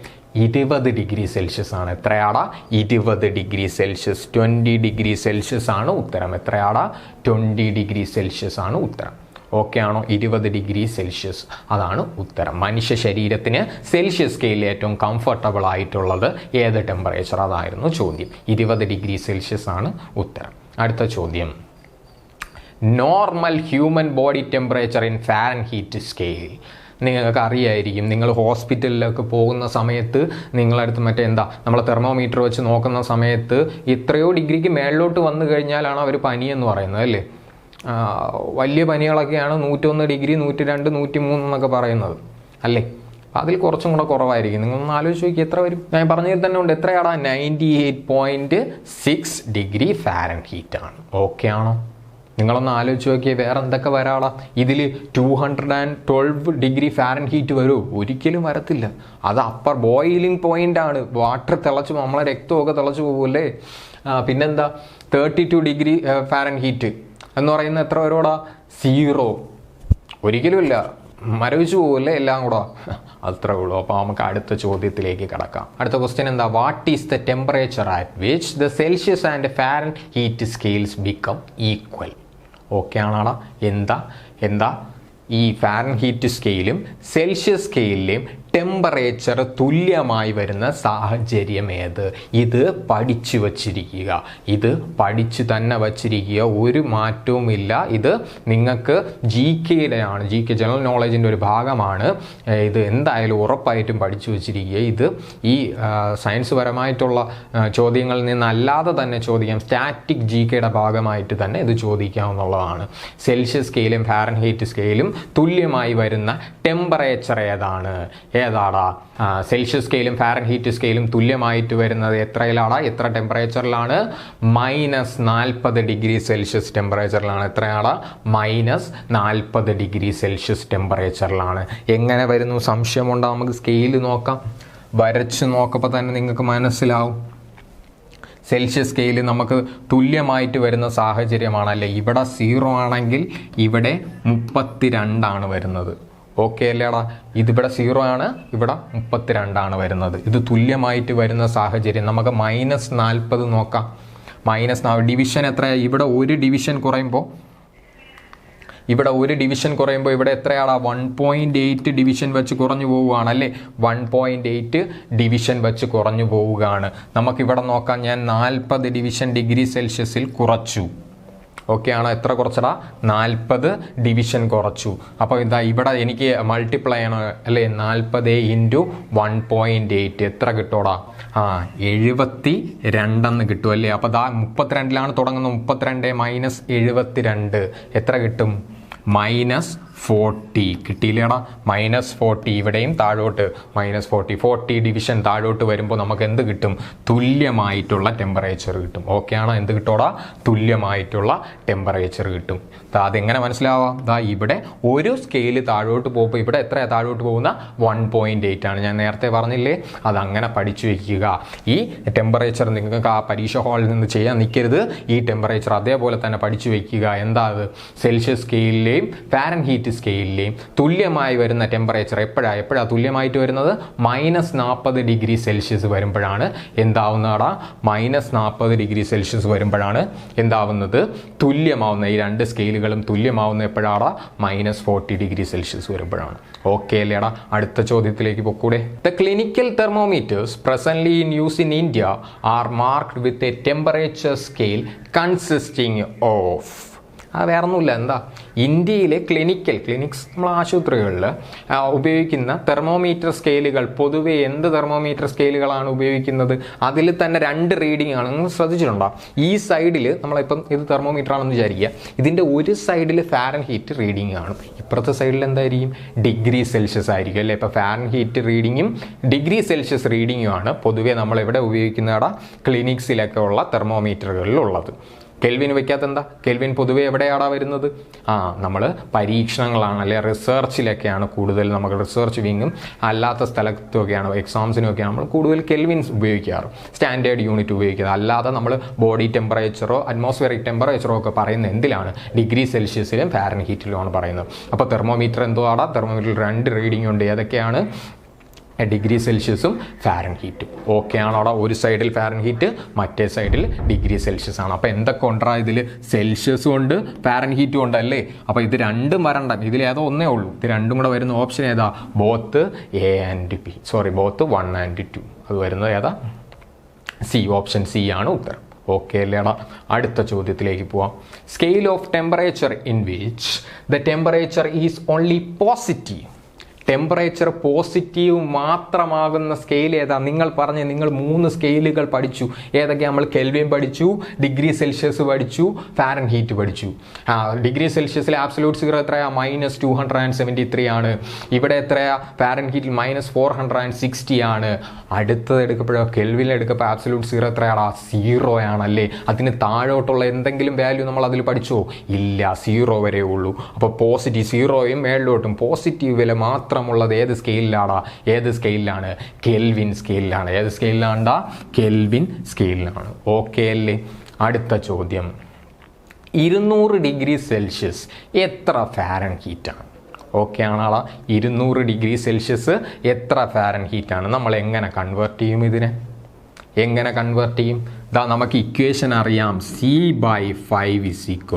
20 ഡിഗ്രി സെൽഷ്യസ് ആണ്. എത്രയാടാ? 20 ഡിഗ്രി സെൽഷ്യസ്. 20 ഡിഗ്രി സെൽഷ്യസ് ആണ് ഉത്തരം. എത്രയാടാ? 20 ഡിഗ്രി സെൽഷ്യസ് ആണ് ഉത്തരം. ഓക്കെ ആണോ? 20 ഡിഗ്രി സെൽഷ്യസ് അതാണ് ഉത്തരം. മനുഷ്യ ശരീരത്തിന് സെൽഷ്യസ് സ്കെയിലിൽ ഏറ്റവും കംഫർട്ടബിൾ ആയിട്ടുള്ളത് ഏത് ടെമ്പറേച്ചർ? അതായിരുന്നു ചോദ്യം. 20 ഡിഗ്രി സെൽഷ്യസ് ആണ് ഉത്തരം. അടുത്ത ചോദ്യം, normal human body temperature in Fahrenheit scale. നിങ്ങൾക്ക് അറിയായിരിക്കും. നിങ്ങൾ ഹോസ്പിറ്റലിലൊക്കെ പോകുന്ന സമയത്ത് നിങ്ങളടുത്ത് മറ്റേ നമ്മൾ തെർമോമീറ്റർ വെച്ച് നോക്കുന്ന സമയത്ത് ഇത്രയോ ഡിഗ്രിക്ക് മേളിലോട്ട് വന്നു കഴിഞ്ഞാലാണ് അവർ പനിയെന്ന് പറയുന്നത് അല്ലേ. വലിയ പനികളൊക്കെയാണ് 101 ഡിഗ്രി 102 103 എന്നൊക്കെ പറയുന്നത് അല്ലേ. അതിൽ കുറച്ചും കൂടെ കുറവായിരിക്കും. നിങ്ങളൊന്ന് ആലോചിച്ച് നോക്കി എത്ര വരും. ഞാൻ പറഞ്ഞതിൽ തന്നെ ഉണ്ട്. എത്രയാടാ? 98.6 ഡിഗ്രി ഫാരൻഹീറ്റ് ആണ്. ഓക്കെ ആണോ? നിങ്ങളൊന്ന് ആലോചിച്ച് നോക്കിയേ വേറെ എന്തൊക്കെ വരാടാ. ഇതിൽ 212 ഡിഗ്രി ഫാരൻഹീറ്റ് വരുമോ? ഒരിക്കലും വരത്തില്ല. അത് അപ്പർ ബോയിലിംഗ് പോയിന്റ് ആണ്. വാട്ടർ തിളച്ച് നമ്മളെ രക്തമൊക്കെ തിളച്ച് പോകുമല്ലേ. പിന്നെന്താ 32 ഡിഗ്രി ഫാരൻഹീറ്റ് എന്ന് പറയുന്നത് എത്ര വരുമോടാ? 0. ഒരിക്കലുമില്ല. മരവിച്ചു പോകല്ലേ എല്ലാം കൂടെ. അത്രേ ഉള്ളൂ. അപ്പോൾ നമുക്ക് അടുത്ത ചോദ്യത്തിലേക്ക് കിടക്കാം. അടുത്ത ക്വസ്റ്റ്യൻ എന്താ? What is the temperature at which the Celsius and Fahrenheit scales become equal? Okay ആണാടാ. എന്താ ഈ ഫാരൻഹീറ്റ് സ്കെയിലും സെൽഷ്യസ് സ്കെയിലിലെയും ടെമ്പറേച്ചർ തുല്യമായി വരുന്ന സാഹചര്യം ഏത്? ഇത് പഠിച്ചു വച്ചിരിക്കുക. ഇത് പഠിച്ചു തന്നെ വച്ചിരിക്കുക. ഒരു മാറ്റവും ഇല്ല. ഇത് നിങ്ങൾക്ക് GKയുടെ ആണ്. GK ജനറൽ നോളജിൻ്റെ ഒരു ഭാഗമാണ്. ഇത് എന്തായാലും ഉറപ്പായിട്ടും പഠിച്ചു വച്ചിരിക്കുക. ഇത് ഈ സയൻസ് പരമായിട്ടുള്ള ചോദ്യങ്ങളിൽ നിന്നല്ലാതെ തന്നെ ചോദിക്കാം. സ്റ്റാറ്റിക് GKയുടെ ഭാഗമായിട്ട് തന്നെ ഇത് ചോദിക്കാവുന്നതാണ്. സെൽഷ്യസ് സ്കെയിലും ഫാരൻഹീറ്റ് സ്കെയിലും തുല്യമായി വരുന്ന ടെമ്പറേച്ചർ ഏതാണ്? ഏതാടാ? സെൽഷ്യസ് സ്കെയിലും ഫാരൻഹീറ്റ് സ്കെയിലും തുല്യമായിട്ട് വരുന്നത് എത്രയിലാടാ? എത്ര ടെമ്പറേച്ചറിലാണ്? -40 ഡിഗ്രി സെൽഷ്യസ് ടെമ്പറേച്ചറിലാണ്. എത്രയാടാ? -40 ഡിഗ്രി സെൽഷ്യസ് ടെമ്പറേച്ചറിലാണ്. എങ്ങനെ വരുന്നു? സംശയമുണ്ടോ? നമുക്ക് സ്കെയിൽ നോക്കാം. വരച്ച് നോക്കുമ്പോൾ തന്നെ നിങ്ങൾക്ക് മനസ്സിലാവും. സെൽഷ്യസ് സ്കെയിൽ നമുക്ക് തുല്യമായിട്ട് വരുന്ന സാഹചര്യമാണല്ലേ. ഇവിടെ 0 ആണെങ്കിൽ ഇവിടെ 32 ആണ് വരുന്നത്. ഓക്കെ അല്ലേടാ. ഇതിവിടെ 0 ആണ്, ഇവിടെ 32 വരുന്നത്. ഇത് തുല്യമായിട്ട് വരുന്ന സാഹചര്യം. നമുക്ക് -40 നോക്കാം. -40 ഡിവിഷൻ എത്രയാണ്? ഇവിടെ ഒരു ഡിവിഷൻ കുറയുമ്പോൾ ഇവിടെ എത്രയാടാ? 1.8 ഡിവിഷൻ വെച്ച് കുറഞ്ഞു പോവുകയാണ് അല്ലേ. 1.8 ഡിവിഷൻ വെച്ച് കുറഞ്ഞു പോവുകയാണ്. നമുക്കിവിടെ നോക്കാം. ഞാൻ 40 ഡിവിഷൻ ഡിഗ്രി സെൽഷ്യസിൽ കുറച്ചു. ഓക്കെ ആണോ? എത്ര കുറച്ചടാ? 40 ഡിവിഷൻ കുറച്ചു. അപ്പോൾ ഇതാ ഇവിടെ എനിക്ക് മൾട്ടിപ്ലൈ ആണ് അല്ലേ. 40 × 1.8 എത്ര കിട്ടോടാ? 72 കിട്ടും അല്ലേ. അപ്പോൾ ദാ 32 തുടങ്ങുന്നത്. 32 - 72 എത്ര കിട്ടും? -40 കിട്ടിയില്ലേടാ. -40 ഇവിടെയും താഴോട്ട് -40 ഡിവിഷൻ താഴോട്ട് വരുമ്പോൾ നമുക്ക് എന്ത് കിട്ടും? തുല്യമായിട്ടുള്ള ടെമ്പറേച്ചർ കിട്ടും. ഓക്കെ ആണോ? എന്ത് കിട്ടോടാ? തുല്യമായിട്ടുള്ള ടെമ്പറേച്ചർ കിട്ടും. അതെങ്ങനെ മനസ്സിലാവാം? ഇവിടെ ഒരു സ്കെയിൽ താഴോട്ട് പോകുമ്പോൾ ഇവിടെ എത്രയാണ് താഴോട്ട് പോകുന്ന? 1.8 ആണ്. ഞാൻ നേരത്തെ പറഞ്ഞില്ലേ, അതങ്ങനെ പഠിച്ചു വയ്ക്കുക. ഈ ടെമ്പറേച്ചർ നിങ്ങൾക്ക് ആ പരീക്ഷ ഹാളിൽ നിന്ന് ചെയ്യാൻ നിൽക്കരുത്. ഈ ടെമ്പറേച്ചർ അതേപോലെ തന്നെ പഠിച്ചു വയ്ക്കുക. എന്താ അത്? സെൽഷ്യസ് സ്കെയിലിലെയും ഫാരൻഹീറ്റ് സ്കെയിലിലെയും തുല്യമായി വരുന്ന ടെമ്പറേച്ചർ എപ്പോഴാണ് തുല്യമായിട്ട് വരുന്നത്? -40 ഡിഗ്രി സെൽഷ്യസ് വരുമ്പോഴാണ് എന്താവുന്നതാടാ? -40 ഡിഗ്രി സെൽഷ്യസ് വരുമ്പോഴാണ് എന്താവുന്നത്? തുല്യമാവുന്ന. ഈ രണ്ട് സ്കെയിലുകളും തുല്യമാവുന്ന എപ്പോഴാടാ? -40 ഡിഗ്രി സെൽഷ്യസ് വരുമ്പോഴാണ്. ഓക്കെ അല്ലേടാ. അടുത്ത ചോദ്യത്തിലേക്ക് പൊക്കൂടെ. The clinical thermometers presently in use in India are marked with a temperature scale consisting of. വേറെ ഒന്നുമില്ല. എന്താ? ഇന്ത്യയിലെ ക്ലിനിക്സ് നമ്മൾ ആശുപത്രികളിൽ ഉപയോഗിക്കുന്ന തെർമോമീറ്റർ സ്കെയിലുകൾ പൊതുവെ എന്ത് തെർമോമീറ്റർ സ്കെയിലുകളാണ് ഉപയോഗിക്കുന്നത്? അതിൽ തന്നെ 2 റീഡിംഗ് ആണ്. നിങ്ങൾ ശ്രദ്ധിച്ചിട്ടുണ്ടോ? ഈ സൈഡിൽ നമ്മളിപ്പം ഇത് തെർമോമീറ്റർ ആണെന്ന് വിചാരിക്കുക. ഇതിൻ്റെ ഒരു സൈഡിൽ ഫാരൻഹീറ്റ് റീഡിംഗ് ആണ്, ഇപ്പുറത്തെ സൈഡിൽ എന്തായിരിക്കും? ഡിഗ്രി സെൽഷ്യസ് ആയിരിക്കും അല്ലേ. ഇപ്പോൾ ഫാരൻഹീറ്റ് റീഡിങ്ങും ഡിഗ്രി സെൽഷ്യസ് റീഡിങ്ങും ആണ് പൊതുവെ നമ്മൾ എവിടെ ഉപയോഗിക്കുന്നതാ? ക്ലിനിക്സിലൊക്കെ ഉള്ള തെർമോമീറ്ററുകളിലുള്ളത്. കെൽവിൻ വയ്ക്കാത്ത എന്താ? കെൽവിൻ പൊതുവെ എവിടെയാടാ വരുന്നത്? നമ്മൾ പരീക്ഷണങ്ങളാണ് അല്ലെ, റിസർച്ചിലൊക്കെയാണ് കൂടുതൽ. നമുക്ക് റിസർച്ച് വിങ്ങും അല്ലാത്ത സ്ഥലത്തൊക്കെയാണ് എക്സാംസിനൊക്കെയാണ് നമ്മൾ കൂടുതൽ കെൽവിൻസ് ഉപയോഗിക്കാറ്, സ്റ്റാൻഡേർഡ് യൂണിറ്റ് ഉപയോഗിക്കുന്നത്. അല്ലാതെ നമ്മൾ ബോഡി ടെമ്പറേച്ചറോ അറ്റ്മോസ്ഫിയറിക് ടെമ്പറേച്ചറോ ഒക്കെ പറയുന്നത് എന്തിലാണ്? ഡിഗ്രി സെൽഷ്യസിലും ഫാരൻഹീറ്റിലുമാണ് പറയുന്നത്. അപ്പോൾ തെർമോമീറ്റർ എന്തോ ആടാ? തെർമോമീറ്ററിൽ 2 റീഡിംഗ് ഉണ്ട്. ഏതൊക്കെയാണ്? ഡിഗ്രി സെൽഷ്യസും ഫാരൻഹീറ്റും. ഓക്കെ ആണോ? അവിടെ ഒരു സൈഡിൽ ഫാരൻഹീറ്റ്, മറ്റേ സൈഡിൽ ഡിഗ്രി സെൽഷ്യസ് ആണ്. അപ്പോൾ എന്തൊക്കെ ഉണ്ടാ? ഇതിൽ സെൽഷ്യസും ഉണ്ട് ഫാരൻഹീറ്റും ഉണ്ടല്ലേ. അപ്പോൾ ഇത് രണ്ടും വരണ്ട, ഇതിലേതോ ഒന്നേ ഉള്ളൂ. ഇത് രണ്ടും കൂടെ വരുന്ന ഓപ്ഷൻ ഏതാ? Both A and B. Both 1 and 2. അത് വരുന്നത് ഏതാ? C. ഓപ്ഷൻ C ആണ് ഉത്തരം. ഓക്കെ അല്ലേടാ. അടുത്ത ചോദ്യത്തിലേക്ക് പോവാം. Scale of temperature in which the temperature is only positive temperature positive മാത്രമാകുന്ന സ്കെയിൽ ഏതാ? നിങ്ങൾ 3 സ്കെയിലുകൾ പഠിച്ചു. ഏതൊക്കെ? നമ്മൾ കെൽവിൻ പഠിച്ചു, ഡിഗ്രി സെൽഷ്യസ് പഠിച്ചു, ഫാരൻഹീറ്റ് പഠിച്ചു. ഡിഗ്രി സെൽഷ്യസിലെ ആബ്സലൂട്ട് സീറോ എത്രയാ? -273 ആണ്. ഇവിടെ എത്രയാ? ഫാരൻഹീറ്റിൽ -460 ആണ്. അടുത്തത് എടുക്കപ്പോഴോ കെൽവിനിൽ എടുക്കപ്പോൾ ആബ്സലൂട്ട് സീറോ എത്രയാടാ? 0 ആണല്ലേ. അതിന് താഴോട്ടുള്ള എന്തെങ്കിലും വാല്യൂ നമ്മൾ അതിൽ പഠിച്ചോ? ഇല്ല, 0 വരെ ഉള്ളൂ. അപ്പോൾ പോസിറ്റീവ് 0യും മേളിലോട്ടും പോസിറ്റീവ് വില മാത്രമുള്ളത് ഏത് സ്കെയിലാടാ? ഏത് സ്കെയിലാണ്? കെൽവിൻ സ്കെയിലാണ്. ഏത് സ്കെയിലാണ്ടാ? കെൽവിൻ സ്കെയിലാണ്. ഓക്കെ അല്ലേ? അടുത്ത ചോദ്യം, 200 ഡിഗ്രി സെൽഷ്യസ് എത്ര ഫാരൻഹീറ്റാണ്? ഓക്കെ ആണാളാ? 200 ഡിഗ്രി സെൽഷ്യസ് എത്ര ഫാരൻഹീറ്റാണ്? നമ്മൾ എങ്ങനെ കൺവേർട്ട് ചെയ്യും? ഇതിനെ എങ്ങനെ കൺവേർട്ട് ചെയ്യും? നമുക്ക് ഇക്വേഷൻ അറിയാം. C/5 =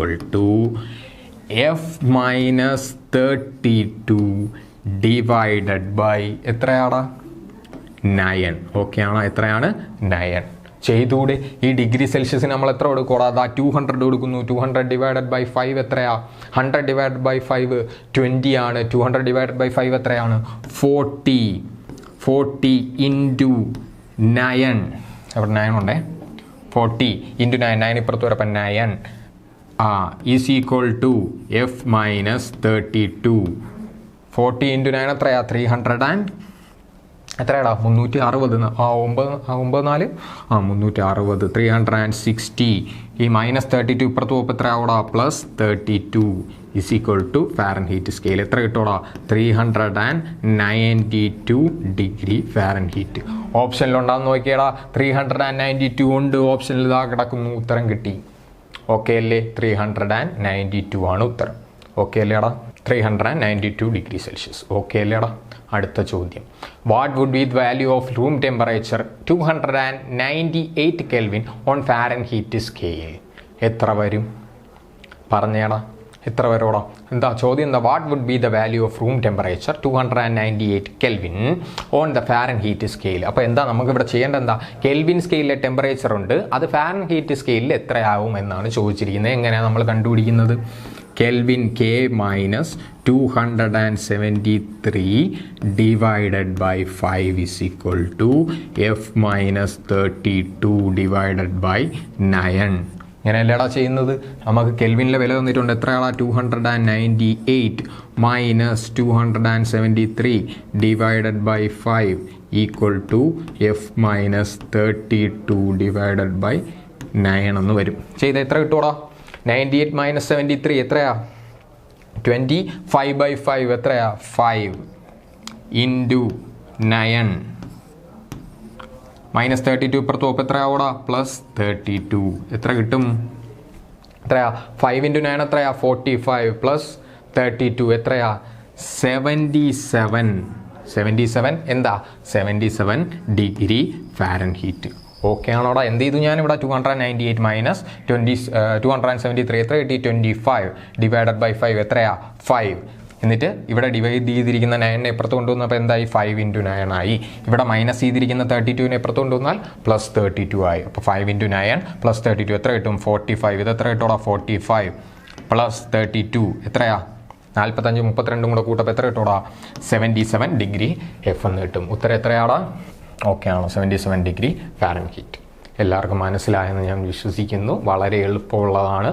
F-32 divided by എത്രയാടാ? 9. Okay ആണോ? എത്രയാണ്? 9. ചെയ്തൂടെ? ഈ ഡിഗ്രി സെൽഷ്യസിന് നമ്മൾ എത്ര കൊടുക്കൂടാ? 200 കൊടുക്കുന്നു. 200 ഡിവൈഡഡ് ബൈ 5 എത്രയാ? 100 ഡിവൈഡഡ് ബൈ 5 20 ആണ്. 200 ഡിവൈഡഡ് ബൈ 5 എത്രയാണ്? 40. 40 ഇൻറ്റു 9. അവിടെ 9 ഉണ്ടേ. 40 ഇൻറ്റു 9. 9 ഇപ്പുറത്ത് വരപ്പം 9 is equal to F-32. 40 into 9 എത്രയാ? 300 എത്രയാടാ? 360. 9 360. 360. ഈ -32 ഇപ്പുറത്ത് പോകുമ്പോൾ എത്ര ആവോടാ? +32 is equal to Fahrenheit scale എത്ര കിട്ടോടാ? 392 ഡിഗ്രി ഫാരൻഹീറ്റ്. ഓപ്ഷനിലുണ്ടാകുന്ന നോക്കിയടാ. 392 ഉണ്ട് ഓപ്ഷനിൽ. ഇതാ കിടക്കുന്നു. ഉത്തരം കിട്ടി. ഓക്കെ അല്ലേ? 392 ആണ് ഉത്തരം. ഓക്കെ അല്ലേടാ? 392 ഡിഗ്രി സെൽഷ്യസ്. ഓക്കെ അല്ലേടാ? അടുത്ത ചോദ്യം, what would be the value of room temperature 298 Kelvin on Fahrenheit scale? എത്ര വരും? പറഞ്ഞേടാ. എത്ര വരോടാ? എന്താ ചോദ്യം? എന്താ? What would be the value of room temperature 298 Kelvin on the Fahrenheit scale? അപ്പോൾ എന്താ നമുക്ക് ഇവിടെ ചെയ്യേണ്ടത്? എന്താ? കെൽവിൻ സ്കെയിലിലെ ടെമ്പറേച്ചർ ഉണ്ട്, അത് ഫാരൻഹീറ്റ് സ്കെയിലിൽ എത്രയാവും എന്നാണ് ചോദിച്ചിരിക്കുന്നത്. എങ്ങനെയാണ് നമ്മൾ കണ്ടുപിടിക്കുന്നത്? Kelvin K minus 273 divided by 5 is equal to F minus 32 divided by 9. ഇങ്ങനെയല്ലേടാ ചെയ്യുന്നത്? നമുക്ക് കെൽവിനിലെ വില തന്നിട്ടുണ്ട്. എത്രയാടാ? 298 minus 273 divided by 5 equal to F minus 32 divided by 9 എന്ന് വരും. ചെയ്ത എത്ര കിട്ടൂടാ? 98 മൈനസ് 73 എത്രയാ? 25/5 എത്രയാ? 5 ഇൻറ്റു 9 മൈനസ് 32 ഇപ്പുറത്ത് പോകുമ്പോൾ എത്രയാവൂടാ? +32. എത്ര കിട്ടും? എത്രയാ? 5 ഇൻറ്റു 9 എത്രയാ? 45 പ്ലസ് 32 എത്രയാ? 77 എന്താ? 77 ഡിഗ്രി ഫാരൻഹീറ്റ്. ഓക്കെ ആണോടാ? എന്ത് ചെയ്തു ഞാനിവിടെ? 298 മൈനസ് 273 എത്ര കിട്ടി? 25 ഡിവൈഡഡ് ബൈ 5 എത്രയാ? 5. എന്നിട്ട് ഇവിടെ ഡിവൈഡ് ചെയ്തിരിക്കുന്ന 9 എപ്പുറത്ത് കൊണ്ടുവന്നപ്പോൾ എന്തായി? 5 ഇൻറ്റു 9 ആയി. ഇവിടെ മൈനസ് ചെയ്തിരിക്കുന്ന 32 എപ്പുറത്ത് കൊണ്ടുവന്നാൽ +32 ആയി. അപ്പോൾ 5 ഇൻറ്റു 9 + 32 എത്ര കിട്ടും? 45. ഇത് എത്ര കിട്ടോടാ? 45 പ്ലസ് 32 എത്രയാ? 45 32 കൂടെ കൂട്ടപ്പോൾ എത്ര കിട്ടോടാ? 77 ഡിഗ്രി F എന്ന് കിട്ടും. ഉത്തരം എത്രയാടാ? ഓക്കെ ആണോ? 77 ഡിഗ്രി ഫാരൻഹീറ്റ്. എല്ലാവർക്കും മനസ്സിലായെന്ന് ഞാൻ വിശ്വസിക്കുന്നു. വളരെ എളുപ്പമുള്ളതാണ്.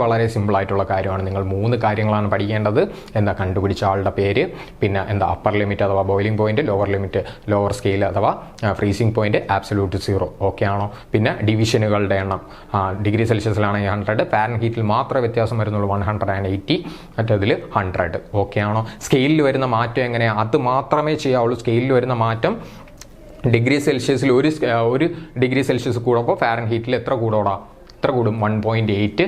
വളരെ സിമ്പിളായിട്ടുള്ള കാര്യമാണ്. നിങ്ങൾ 3 കാര്യങ്ങളാണ് പഠിക്കേണ്ടത്. എന്താ? കണ്ടുപിടിച്ച ആളുടെ പേര്, പിന്നെ എന്താ അപ്പർ ലിമിറ്റ് അഥവാ boiling point, lower limit lower scale അഥവാ freezing point, absolute zero. Okay ആണോ? പിന്നെ ഡിവിഷനുകളുടെ എണ്ണം. ഡിഗ്രി സെൽഷ്യസിലാണെങ്കിൽ 100, ഫാരൻഹീറ്റിൽ മാത്രമേ വ്യത്യാസം വരുന്നുള്ളൂ. 180, മറ്റേതിൽ 100. ഓക്കെ ആണോ? സ്കെയിലിൽ വരുന്ന മാറ്റം എങ്ങനെയാണ്? അത് മാത്രമേ ചെയ്യാവുള്ളൂ. സ്കെയിലിൽ വരുന്ന മാറ്റം ഡിഗ്രി സെൽഷ്യസിൽ ഒരു ഡിഗ്രി സെൽഷ്യസ് കൂടുമ്പോൾ ഫാരൻഹീറ്റിൽ എത്ര കൂടോടാ? എത്ര കൂടും? 1.8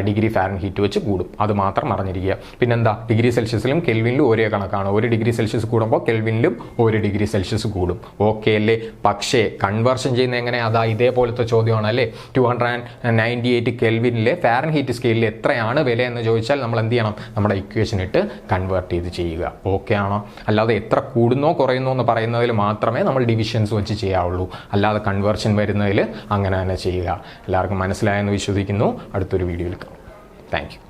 ഡിഗ്രി ഫാരൻഹീറ്റ് വെച്ച് കൂടും. അത് മാത്രം അറിഞ്ഞിരിക്കുക. പിന്നെന്താ? ഡിഗ്രി സെൽഷ്യസിലും കെൽവിനിലും ഒരേ കണക്കാണ്. 1 ഡിഗ്രി സെൽഷ്യസ് കൂടുമ്പോൾ കെൽവിനിലും 1 ഡിഗ്രി സെൽഷ്യസ് കൂടും. ഓക്കെ അല്ലേ? പക്ഷേ കൺവേർഷൻ ചെയ്യുന്ന എങ്ങനെയാണ്? അതാ ഇതേപോലത്തെ ചോദ്യമാണ് അല്ലേ? 298 കെൽവിനിലെ ഫാരൻഹീറ്റ് സ്കെയിലിൽ എത്രയാണ് വില എന്ന് ചോദിച്ചാൽ നമ്മൾ എന്ത് ചെയ്യണം? നമ്മുടെ ഇക്വേഷൻ ഇട്ട് കൺവേർട്ട് ചെയ്ത് ചെയ്യുക. ഓക്കെ ആണോ? അല്ലാതെ എത്ര കൂടുന്നോ കുറയുന്നോ എന്ന് പറയുന്നതിൽ മാത്രമേ നമ്മൾ ഡിവിഷൻസ് വെച്ച് ചെയ്യാവുള്ളൂ. അല്ലാതെ കൺവേർഷൻ വരുന്നതിൽ അങ്ങനെ തന്നെ ചെയ്യുക. എല്ലാവർക്കും മനസ്സിലായെന്ന് വിശ്വസിക്കുന്നു. അടുത്തൊരു വീഡിയോയിൽ കാണാം. Thank you.